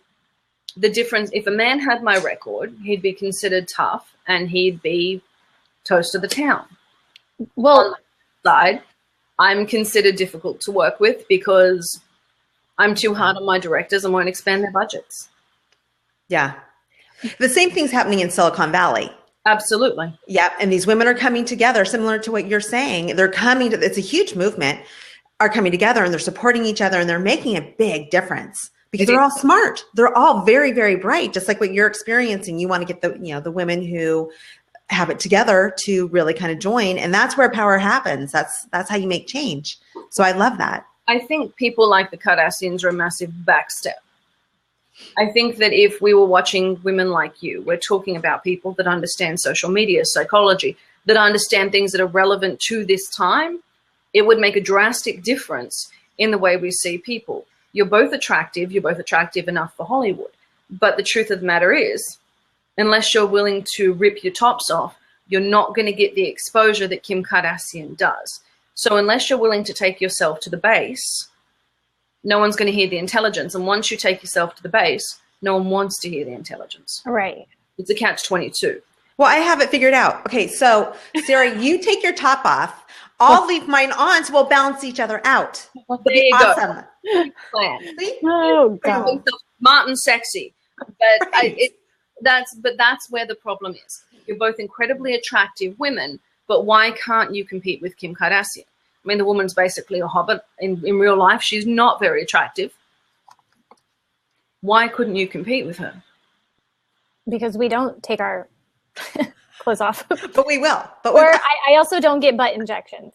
The difference, if a man had my record, he'd be considered tough and he'd be toast of the town. Well, On the side, I'm considered difficult to work with because I'm too hard on my directors and won't expand their budgets. Yeah. The same thing's happening in Silicon Valley. Absolutely. Yep. And these women are coming together, similar to what you're saying. They're coming to, it's a huge movement, are coming together and they're supporting each other and they're making a big difference because they're all smart. They're all very, very bright, just like what you're experiencing. You want to get the women who have it together to really kind of join. And that's where power happens. That's how you make change. So I love that. I think people like the Kardashians are a massive backstep. I think that if we were watching women like you, we're talking about people that understand social media, psychology, that understand things that are relevant to this time, it would make a drastic difference in the way we see people. You're both attractive enough for Hollywood. But the truth of the matter is, unless you're willing to rip your tops off, you're not going to get the exposure that Kim Kardashian does. So unless you're willing to take yourself to the base, no one's going to hear the intelligence. And once you take yourself to the base, no one wants to hear the intelligence. right. It's a catch-22. Well, I have it figured out. Okay. So Sarah, you take your top off. I'll leave mine on. So we'll balance each other out. There you Awesome. go. Plan. See? Oh, God. Smart and sexy. But that's where the problem is. You're both incredibly attractive women, but why can't you compete with Kim Kardashian? I mean, the woman's basically a hobbit. In real life, she's not very attractive. Why couldn't you compete with her? Because we don't take our clothes off. But we will. Or I also don't get butt injections.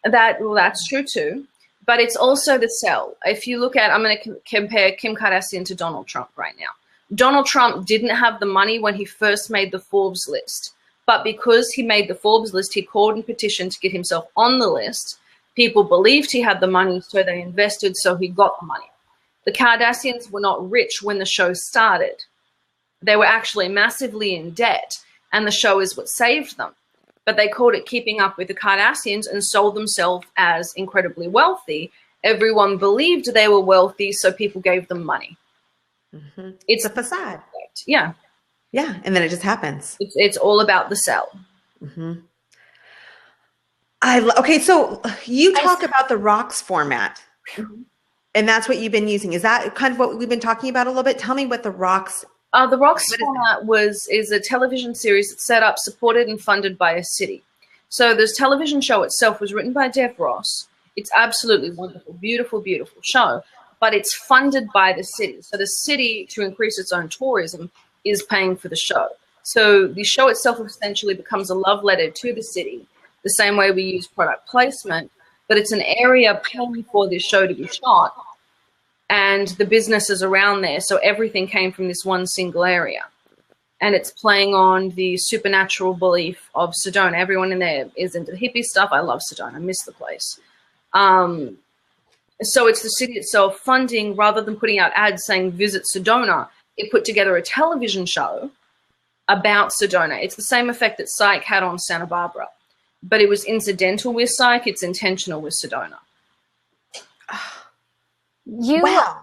That's true too. But it's also the sell. If you look at, I'm going to compare Kim Kardashian to Donald Trump right now. Donald Trump didn't have the money when he first made the Forbes list. But because he made the Forbes list, he called and petitioned to get himself on the list. People believed he had the money, so they invested, so he got the money. The Kardashians were not rich when the show started. They were actually massively in debt, and the show is what saved them. But they called it Keeping Up with the Kardashians and sold themselves as incredibly wealthy. Everyone believed they were wealthy, so people gave them money. Mm-hmm. It's a facade. Yeah. Yeah. And then it just happens. It's all about the sell. Mm-hmm. Okay. So you talk about the rocks format. Mm-hmm. And that's what you've been using. Is that kind of what we've been talking about a little bit? Tell me what the rocks. The Rocks format is a television series that's set up, supported, and funded by a city. So this television show itself was written by Dev Ross. It's absolutely wonderful, beautiful, beautiful show. But it's funded by the city. So the city, to increase its own tourism, is paying for the show. So the show itself essentially becomes a love letter to the city, the same way we use product placement. But it's an area paying for this show to be shot, and the businesses around there. So everything came from this one single area. And it's playing on the supernatural belief of Sedona. Everyone in there is into the hippie stuff. I love Sedona. I miss the place. So it's the city itself funding, rather than putting out ads saying visit Sedona. It put together a television show about Sedona. It's the same effect that Psych had on Santa Barbara. But it was incidental with Psych. It's intentional with Sedona. Wow.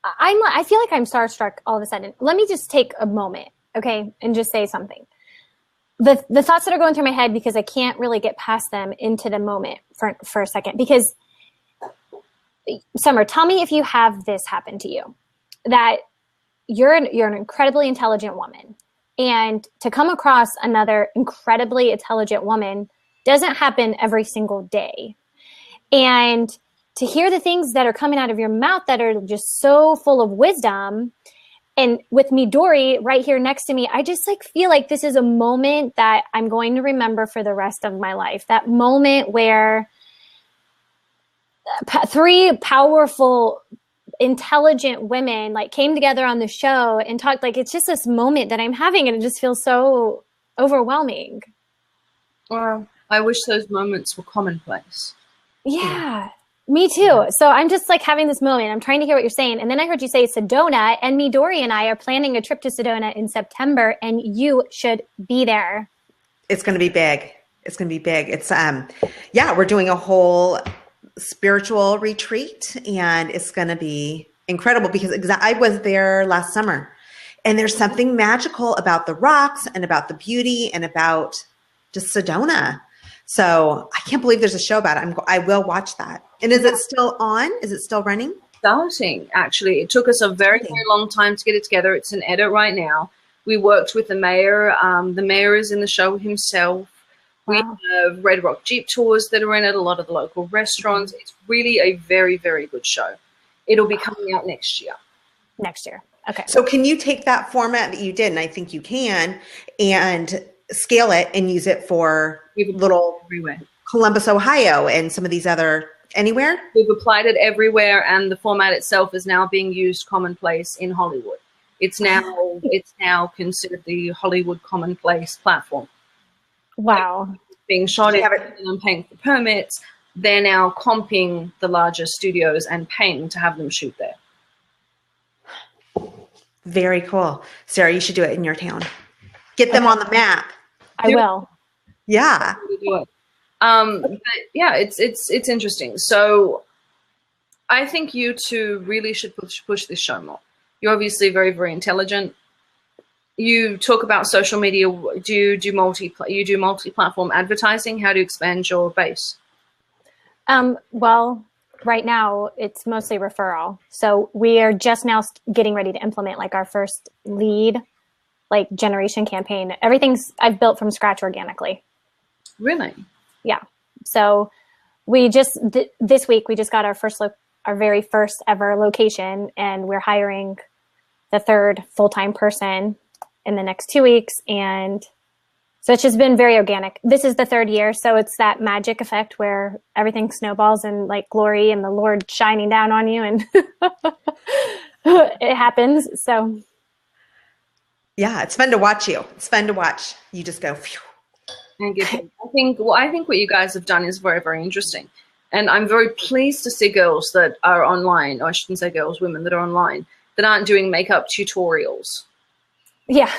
I feel like I'm starstruck all of a sudden. Let me just take a moment, okay, and just say something. The thoughts that are going through my head, because I can't really get past them into the moment for a second. Because, Summer, tell me if you have this happen to you, that you're an incredibly intelligent woman, and to come across another incredibly intelligent woman doesn't happen every single day. And to hear the things that are coming out of your mouth that are just so full of wisdom, and with Midori right here next to me, I just feel like this is a moment that I'm going to remember for the rest of my life. That moment where three powerful, intelligent women came together on the show and talked. It's just this moment that I'm having, and it just feels so overwhelming. Well, I wish those moments were commonplace. Yeah. Me too. So I'm just like having this moment. I'm trying to hear what you're saying. And then I heard you say Sedona, and me, Dory, and I are planning a trip to Sedona in September, and you should be there. It's going to be big. It's going to be big. It's, yeah, we're doing a whole spiritual retreat, and it's going to be incredible because I was there last summer, and there's something magical about the rocks and about the beauty and about just Sedona. So I can't believe there's a show about it. I will watch that. And is it still on? Is it still running? Starting, actually. It took us a very, very long time to get it together. It's an edit right now. We worked with the mayor. The mayor is in the show himself. Wow. We have Red Rock Jeep tours that are in it, a lot of the local restaurants. It's really a very, very good show. It'll be coming out next year. Next year. Okay. So can you take that format that you did, and I think you can, and scale it and use it for little everywhere. Columbus, Ohio, and some of these other anywhere? We've applied it everywhere, and the format itself is now being used commonplace in Hollywood. It's now considered the Hollywood commonplace platform. Wow. It's being shot in and paying for permits. They're now comping the larger studios and paying to have them shoot there. Very cool. Sarah, you should do it in your town. Get them on the map. I will. Yeah. But yeah, it's interesting. So I think you two really should push this show more. You're obviously very, very intelligent. You talk about social media. Do you do multi-platform advertising? How do you expand your base? Well, right now it's mostly referral. So we are just now getting ready to implement like our first lead, like generation campaign. Everything's I've built from scratch organically. Really? Yeah. So we just this week we just got our very first ever location, and we're hiring the third full-time person in the next 2 weeks. And so it's just been very organic. This is the third year. So it's that magic effect where everything snowballs and like glory and the Lord shining down on you, and it happens. So yeah, it's fun to watch you. It's fun to watch. You just go, phew. And I think what you guys have done is very, very interesting. And I'm very pleased to see girls that are online, or I shouldn't say girls, women that are online, that aren't doing makeup tutorials. Yeah.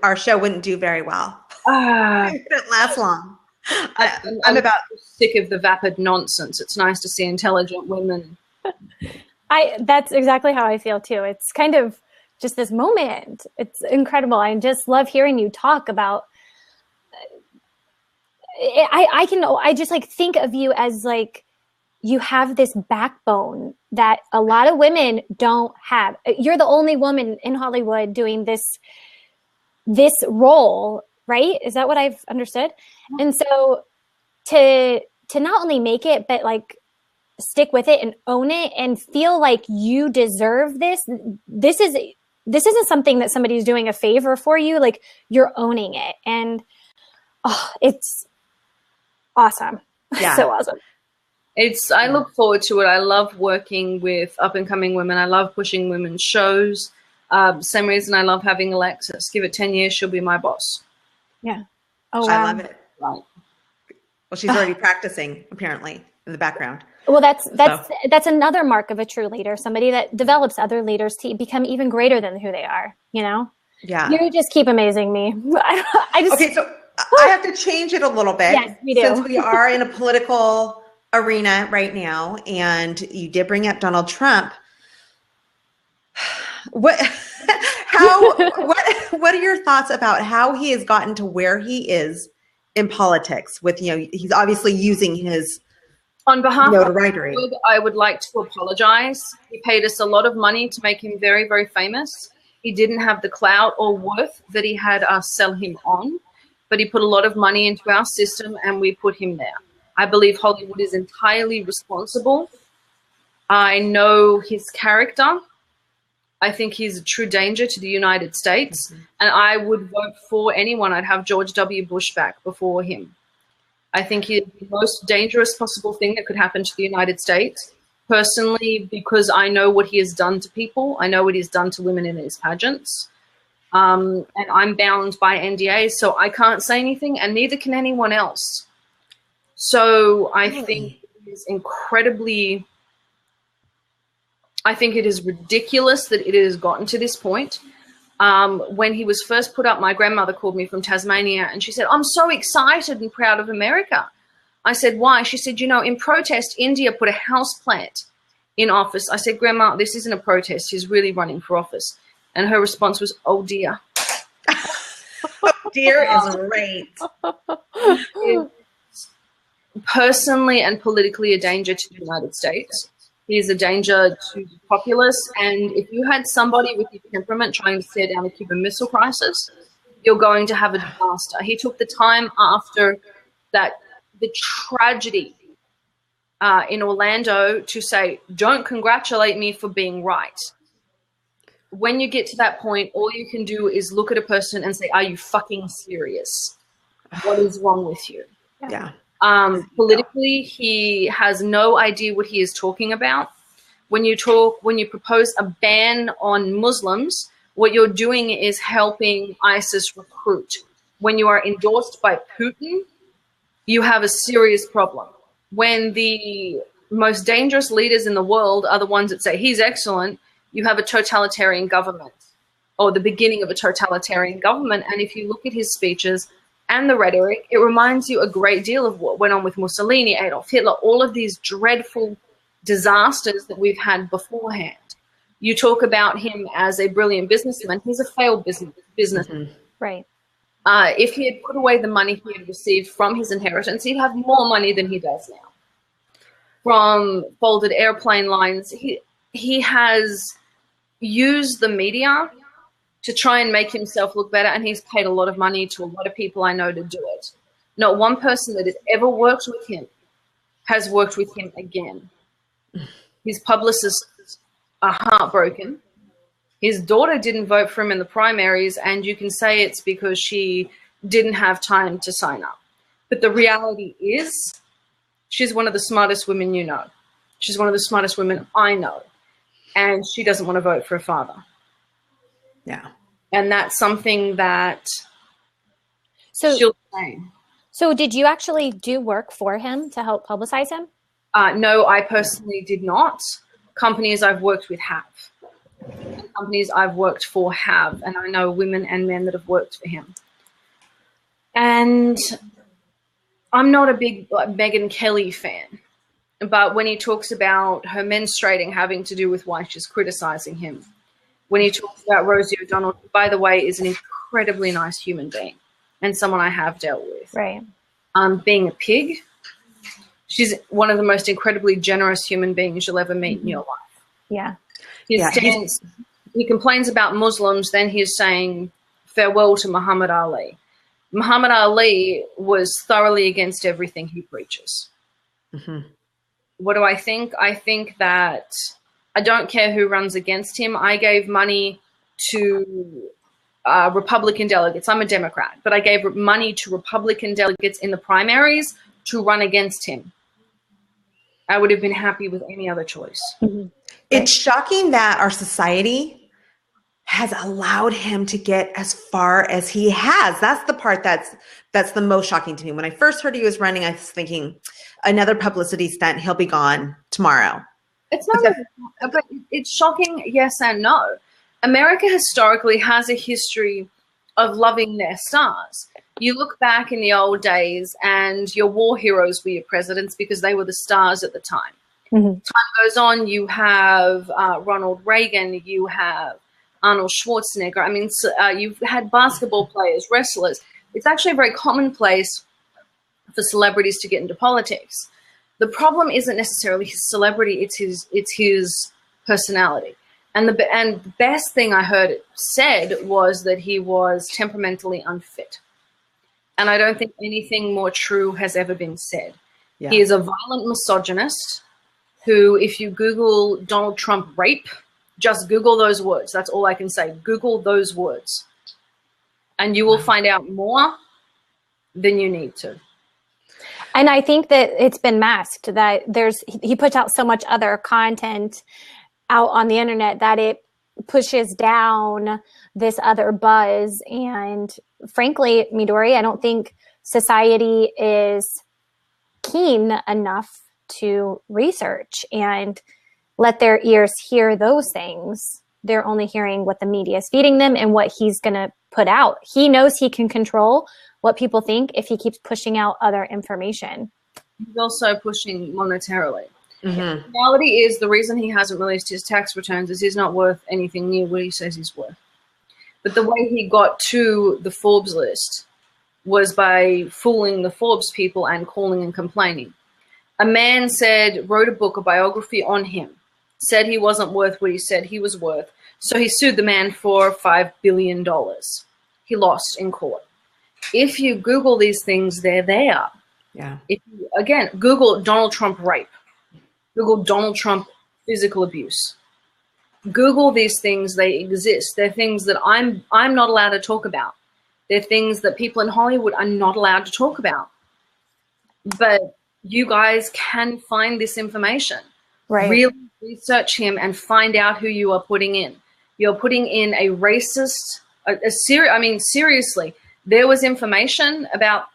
Our show wouldn't do very well. It didn't last long. I'm about sick of the vapid nonsense. It's nice to see intelligent women. That's exactly how I feel too. It's kind of just this moment. It's incredible. I just love hearing you talk about. I just like think of you as like you have this backbone that a lot of women don't have. You're the only woman in Hollywood doing this role, right? Is that what I've understood? And so to not only make it, but like stick with it and own it and feel like you deserve this. This isn't something that somebody's doing a favor for you. Like you're owning it, and it's awesome. Yeah. So awesome. I look forward to it. I love working with up and coming women. I love pushing women's shows. Same reason I love having Alexis. Give it 10 years, she'll be my boss. Yeah. Oh, wow. I love it. Right. Well, she's already practicing apparently in the background. Well, that's another mark of a true leader, somebody that develops other leaders to become even greater than who they are, you know? Yeah. You just keep amazing me. Okay, so I have to change it a little bit. Yes, we do. Since we are in a political arena right now, and you did bring up Donald Trump. What are your thoughts about how he has gotten to where he is in politics with, he's obviously using his on behalf notoriety. Of I would like to apologize. He paid us a lot of money to make him very, very famous. He didn't have the clout or worth that he had us sell him on, but he put a lot of money into our system and we put him there. I believe Hollywood is entirely responsible. I know his character. I think he's a true danger to the United States. Mm-hmm. And I would vote for anyone. I'd have George W. Bush back before him. I think he's the most dangerous possible thing that could happen to the United States. Personally, because I know what he has done to people. I know what he's done to women in his pageants. And I'm bound by NDAs, so I can't say anything, and neither can anyone else. So I think is incredibly, I think it is ridiculous that it has gotten to this point. When he was first put up, my grandmother called me from Tasmania and she said, I'm so excited and proud of America. I said, why? She said, you know, in protest, India put a houseplant in office. I said, Grandma, this isn't a protest. He's really running for office. And her response was, oh, dear. Oh, dear is right. Personally and politically a danger to the United States. He is a danger to the populace. And if you had somebody with your temperament trying to stare down the Cuban Missile Crisis, you're going to have a disaster. He took the time after that, the tragedy in Orlando, to say, don't congratulate me for being right. When you get to that point, all you can do is look at a person and say, are you fucking serious? What is wrong with you? Yeah. Politically, he has no idea what he is talking about. When you propose a ban on Muslims, what you're doing is helping ISIS recruit. When you are endorsed by Putin, you have a serious problem. When the most dangerous leaders in the world are the ones that say he's excellent, you have a totalitarian government, or the beginning of a totalitarian government. And if you look at his speeches and the rhetoric, it reminds you a great deal of what went on with Mussolini, Adolf Hitler, all of these dreadful disasters that we've had beforehand. You talk about him as a brilliant businessman. He's a failed businessman. Right. If he had put away the money he had received from his inheritance, he'd have more money than he does now. From folded airplane lines, he has used the media to try and make himself look better, and he's paid a lot of money to a lot of people I know to do it. Not one person that has ever worked with him has worked with him again. His publicists are heartbroken. His daughter didn't vote for him in the primaries, and you can say it's because she didn't have time to sign up. But the reality is, she's one of the smartest women you know. She's one of the smartest women I know. And she doesn't want to vote for her father. Yeah. And that's something that she'll say. So did you actually do work for him to help publicize him? No, I personally did not. Companies I've worked with have. Companies I've worked for have. And I know women and men that have worked for him. And I'm not a big Megyn Kelly fan. But when he talks about her menstruating having to do with why she's criticizing him, when he talks about Rosie O'Donnell, who, by the way, is an incredibly nice human being and someone I have dealt with. Right. Being a pig, she's one of the most incredibly generous human beings you'll ever meet in your life. Yeah. He complains about Muslims, then he's saying farewell to Muhammad Ali. Muhammad Ali was thoroughly against everything he preaches. Mm-hmm. What do I think? I think that I don't care who runs against him. I gave money to Republican delegates. I'm a Democrat, but I gave money to Republican delegates in the primaries to run against him. I would have been happy with any other choice. Mm-hmm. It's shocking that our society has allowed him to get as far as he has. That's the part that's the most shocking to me. When I first heard he was running, I was thinking, another publicity stunt, he'll be gone tomorrow. It's not, but it's shocking, yes and no. America historically has a history of loving their stars. You look back in the old days and your war heroes were your presidents because they were the stars at the time. Mm-hmm. Time goes on, you have Ronald Reagan, you have Arnold Schwarzenegger. I mean, you've had basketball players, wrestlers. It's actually a very commonplace for celebrities to get into politics. The problem isn't necessarily his celebrity, it's his personality. And the best thing I heard said was that he was temperamentally unfit. And I don't think anything more true has ever been said. Yeah. He is a violent misogynist who, if you Google Donald Trump rape, just Google those words. That's all I can say. Google those words. And you will find out more than you need to. And I think that it's been masked, that he puts out so much other content out on the internet that it pushes down this other buzz. And frankly, Midori, I don't think society is keen enough to research and let their ears hear those things. They're only hearing what the media is feeding them and what he's going to put out. He knows he can control what people think if he keeps pushing out other information. He's also pushing monetarily. Mm-hmm. The reality is the reason he hasn't released his tax returns is he's not worth anything near what he says he's worth. But the way he got to the Forbes list was by fooling the Forbes people and calling and complaining. A man wrote a book, a biography on him, said he wasn't worth what he said he was worth. So he sued the man for $5 billion. He lost in court. If you Google these things, they're there. Yeah. If you, again, Google Donald Trump rape. Google Donald Trump physical abuse. Google these things, they exist. They're things that I'm not allowed to talk about. They're things that people in Hollywood are not allowed to talk about. But you guys can find this information. Right. Really research him and find out who you are putting in. You're putting in a racist, seriously, there was information about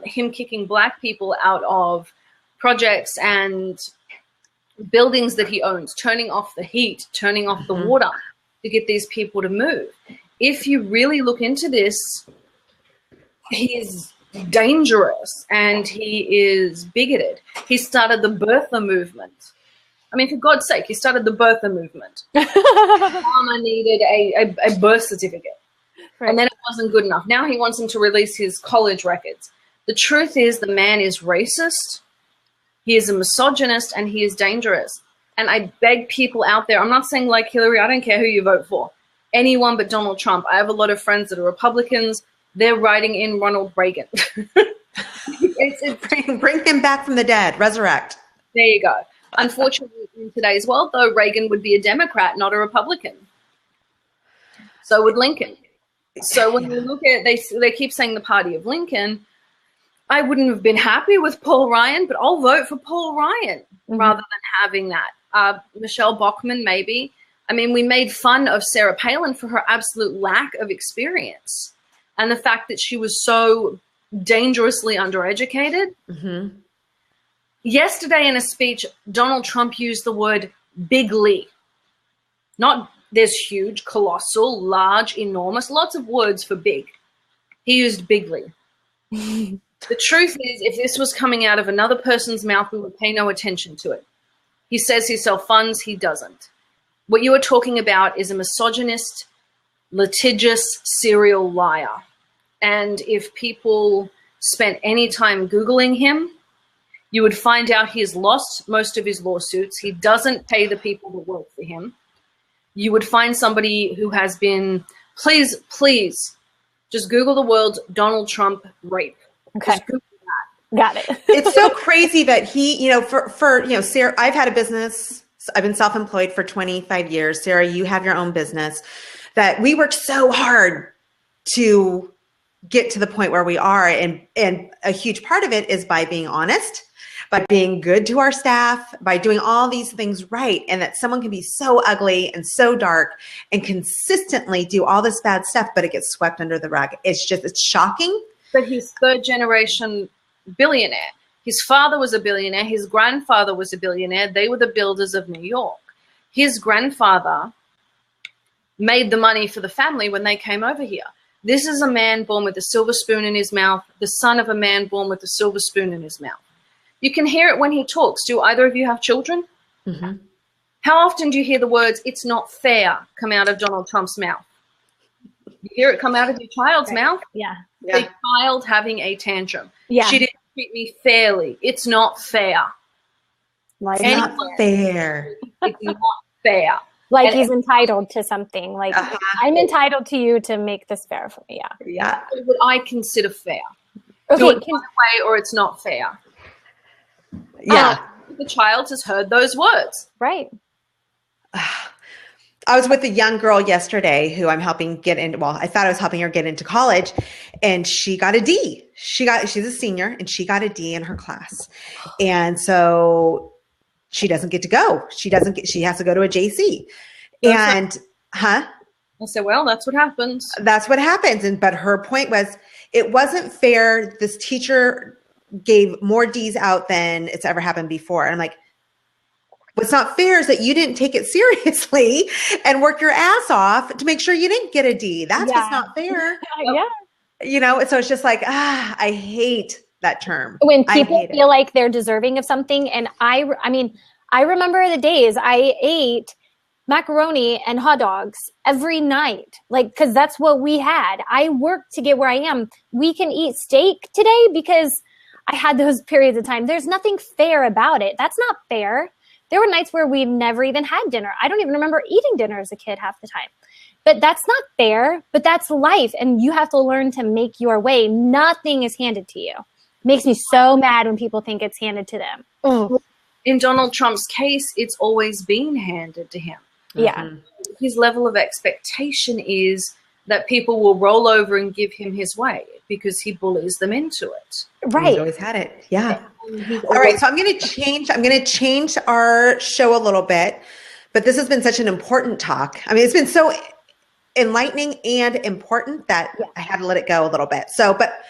him kicking black people out of projects and buildings that he owns, turning off the heat, turning off the water to get these people to move. If you really look into this, he is dangerous and he is bigoted. He started the birther movement. I mean, for God's sake, he started the birther movement. Obama needed a birth certificate. Right. And then it wasn't good enough. Now he wants him to release his college records. The truth is the man is racist. He is a misogynist and he is dangerous. And I beg people out there, I'm not saying like Hillary, I don't care who you vote for. Anyone but Donald Trump. I have a lot of friends that are Republicans. They're writing in Ronald Reagan. Bring him back from the dead. Resurrect. There you go. Unfortunately, in today's world, though, Reagan would be a Democrat, not a Republican. So would Lincoln. So when you look at it, they keep saying the party of Lincoln. I wouldn't have been happy with Paul Ryan, but I'll vote for Paul Ryan rather than having that. Michelle Bachmann, maybe. I mean, we made fun of Sarah Palin for her absolute lack of experience and the fact that she was so dangerously undereducated. Mm-hmm. Yesterday in a speech, Donald Trump used the word bigly. Not there's huge, colossal, large, enormous, lots of words for big. He used bigly. The truth is, if this was coming out of another person's mouth, we would pay no attention to it. He says he self-funds, he doesn't. What you are talking about is a misogynist, litigious, serial liar. And if people spent any time Googling him, you would find out he has lost most of his lawsuits. He doesn't pay the people that work for him. You would find somebody who has been, please, just Google the words Donald Trump rape. Okay. Just Google that. Got it. It's so crazy that he, for Sarah, I've had a business. I've been self-employed for 25 years. Sarah, you have your own business. That we worked so hard to get to the point where we are. And a huge part of it is by being honest, by being good to our staff, by doing all these things right. And that someone can be so ugly and so dark and consistently do all this bad stuff, but it gets swept under the rug. It's shocking. But he's third generation billionaire. His father was a billionaire. His grandfather was a billionaire. They were the builders of New York. His grandfather made the money for the family when they came over here. This is a man born with a silver spoon in his mouth, the son of a man born with a silver spoon in his mouth. You can hear it when he talks. Do either of you have children? Mm-hmm. How often do you hear the words, "it's not fair," come out of Donald Trump's mouth? You hear it come out of your child's mouth? Yeah. The child having a tantrum. Yeah. She didn't treat me fairly. It's not fair. Like, It's not fair. It's not fair. Like he's entitled to something. Like, I'm entitled to you to make this fair for me. Yeah. Yeah. What I consider fair. Okay. Do it my way or it's not fair. Yeah. The child has heard those words. Right. I was with a young girl yesterday who I'm helping get into, well, I thought I was helping her get into college, and she got a D. She's a senior and she got a D in her class. And so she doesn't get to go. She has to go to a JC. I said, well, that's what happens. That's what happens. But her point was, it wasn't fair. This teacher gave more D's out than it's ever happened before. And I'm like, what's not fair is that you didn't take it seriously and work your ass off to make sure you didn't get a D. That's what's not fair. Yeah. You know, so it's just like, I hate that term. When people feel like they're deserving of something. And I mean, I remember the days I ate macaroni and hot dogs every night, like, because that's what we had. I worked to get where I am. We can eat steak today because I had those periods of time. There's nothing fair about it. That's not fair. There were nights where we never even had dinner. I don't even remember eating dinner as a kid half the time. But that's not fair, but that's life. And you have to learn to make your way. Nothing is handed to you. It makes me so mad when people think it's handed to them. Oh. In Donald Trump's case, it's always been handed to him. Yeah. His level of expectation is that people will roll over and give him his way because he bullies them into it. Right. He's always had it. Yeah. All right. So I'm going to change our show a little bit, but this has been such an important talk. I mean, it's been so enlightening and important that I had to let it go a little bit. So, but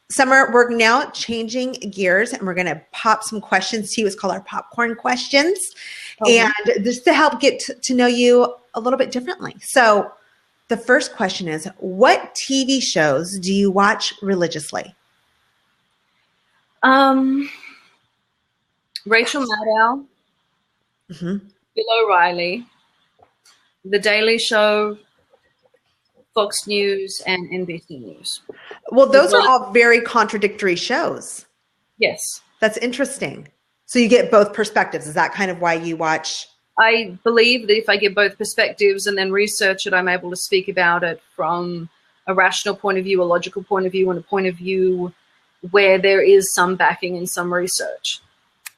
Summer, we're now changing gears and we're going to pop some questions to you. It's called our popcorn questions. And just to help get to know you a little bit differently. So the first question is, what TV shows do you watch religiously? Rachel Maddow, Bill O'Reilly, The Daily Show, Fox News, and NBC News. Well, those are all very contradictory shows. Yes. That's interesting. So you get both perspectives. Is that kind of why you watch? I believe that if I get both perspectives and then research it, I'm able to speak about it from a rational point of view, a logical point of view, and a point of view where there is some backing and some research.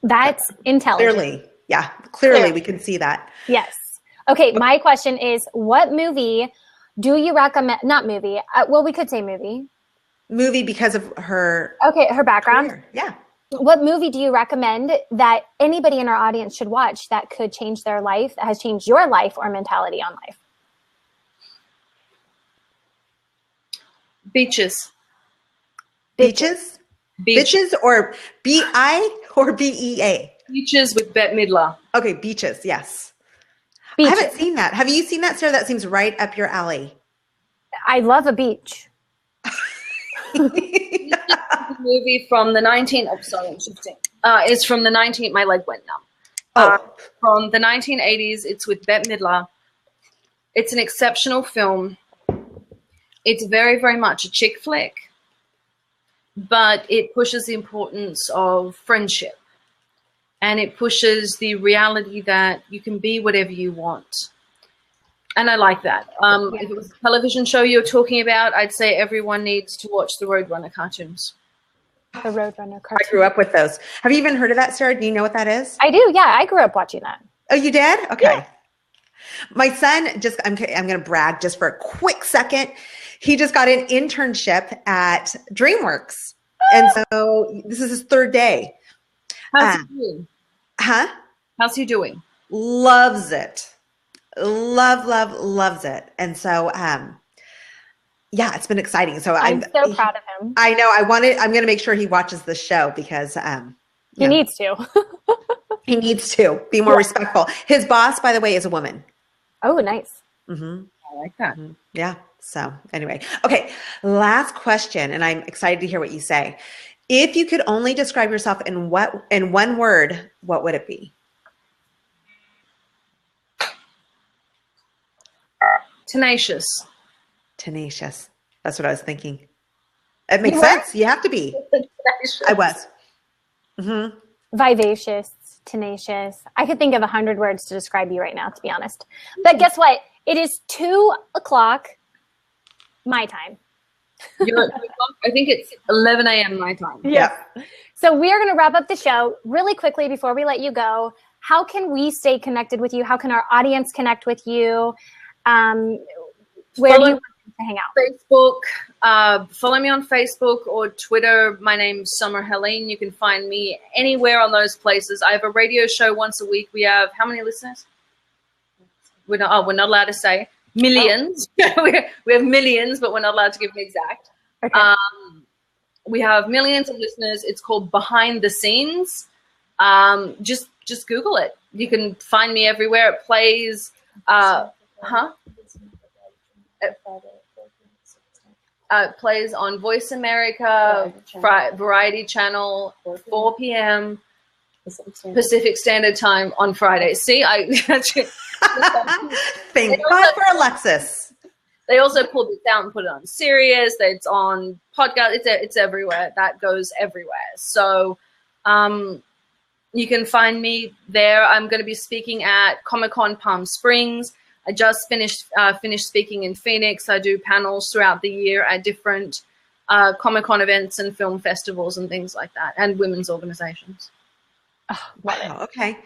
That's intelligent. Clearly. Yeah, clearly we can see that. Yes. Okay, my question is, what movie do you recommend? Not movie. Well, we could say movie. Movie because of her. Okay, her background. Career. Yeah. What movie do you recommend that anybody in our audience should watch that could change their life, that has changed your life or mentality on life? Beaches. Beaches? Bitches or B-I or B-E-A? Beaches with Bette Midler. Okay, Beaches, yes. Beaches. I haven't seen that. Have you seen that, Sarah? That seems right up your alley. I love a beach. Movie from the 19th. Oh, sorry, I'm shifting. It's from the 19th. My leg went numb. From the 1980s. It's with Bette Midler. It's an exceptional film. It's very, very much a chick flick, but it pushes the importance of friendship, and it pushes the reality that you can be whatever you want. And I like that. If it was a television show you're talking about, I'd say everyone needs to watch the Roadrunner cartoons. The Roadrunner cartoon. I grew up with those. Have you even heard of that, Sarah? Do you know what that is? I do. Yeah, I grew up watching that. Oh, you did? Okay. Yeah. My son I'm going to brag just for a quick second. He just got an internship at DreamWorks. And so this is his third day. How's he doing? Huh? How's he doing? Loves it. Loves it. And so, yeah, it's been exciting. So I'm so proud of him. I know. I'm going to make sure he watches the show because he needs to. He needs to be more respectful. His boss, by the way, is a woman. Oh, nice. Mm-hmm. I like that. Mm-hmm. Yeah. So anyway, okay. Last question, and I'm excited to hear what you say. If you could only describe yourself in one word, what would it be? Tenacious. Tenacious. That's what I was thinking. It makes sense. You have to be. I was. Mm-hmm. Vivacious, tenacious. I could think of 100 words to describe you right now, to be honest. But guess what? It is 2:00 my time. I think it's 11 a.m. my time. Yes. So we are going to wrap up the show really quickly before we let you go. How can we stay connected with you? How can our audience connect with you? Where do you want to hang out? Facebook. Follow me on Facebook or Twitter. My name's Summer Helene. You can find me anywhere on those places. I have a radio show once a week. We have how many listeners? We're not allowed to say. Millions. We have millions, but we're not allowed to give an exact. Okay. We have millions of listeners. It's called Behind the Scenes. Just Google it. You can find me everywhere. It plays. It plays on Voice America, Variety Channel, 4 p.m. Pacific Standard Time on Fridays. See, Thank God for Alexis. They also pulled it down and put it on Sirius. It's on podcast. It's everywhere. That goes everywhere. So you can find me there. I'm going to be speaking at Comic-Con Palm Springs. I just finished speaking in Phoenix. I do panels throughout the year at different Comic-Con events and film festivals and things like that, and women's organizations. Oh, wow. Okay.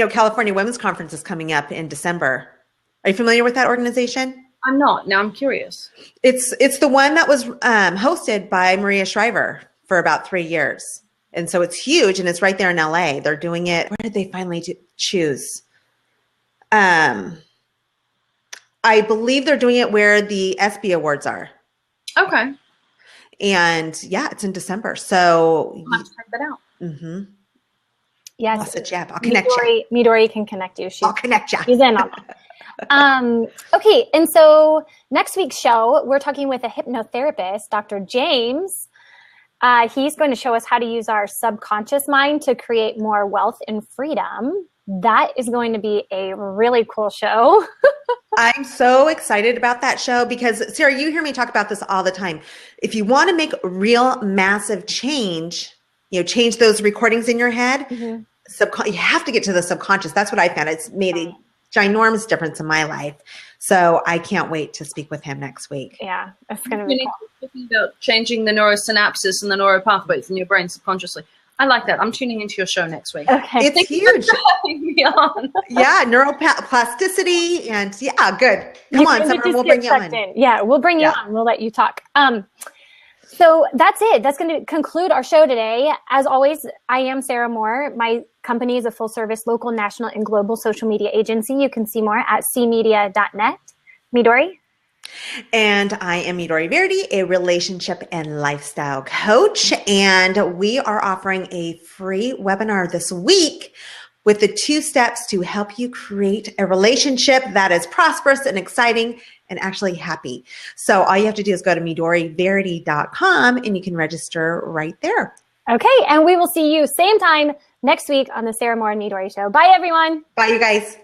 California Women's Conference is coming up in December. Are you familiar with that organization? I'm not. Now I'm curious. It's the one that was hosted by Maria Shriver for about 3 years. And so it's huge, and it's right there in LA. They're doing it. Where did they finally choose? I believe they're doing it where the ESPY Awards are. Okay. And yeah, it's in December. So I'll have to check that out. Mm-hmm. Yes. I'll set you up. I'll connect you. Midori can connect you. I'll connect you. She's in on that. Okay. And so next week's show, we're talking with a hypnotherapist, Dr. James. He's going to show us how to use our subconscious mind to create more wealth and freedom. That is going to be a really cool show. I'm so excited about that show because, Sarah, you hear me talk about this all the time. If you want to make real massive change, change those recordings in your head, you have to get to the subconscious. That's what I found. It's made a ginormous difference in my life. So I can't wait to speak with him next week. Yeah, that's going to be cool. Talking about changing the neurosynapses and the neuropathways in your brain subconsciously. I like that. I'm tuning into your show next week. Okay. It's huge. Having me on. Yeah, neuroplasticity and good. Come on, Summer, we'll bring you on. Yeah, we'll bring you on. We'll let you talk. So that's it. That's going to conclude our show today. As always, I am Sarah Moore. My company is a full-service local, national, and global social media agency. You can see more at cmedia.net. Midori? And I am Midori Verdi, a relationship and lifestyle coach. And we are offering a free webinar this week with the 2 steps to help you create a relationship that is prosperous and exciting and actually happy. So all you have to do is go to MidoriVerdi.com and you can register right there. Okay. And we will see you same time next week on the Sarah Moore and Midori Show. Bye, everyone. Bye, you guys.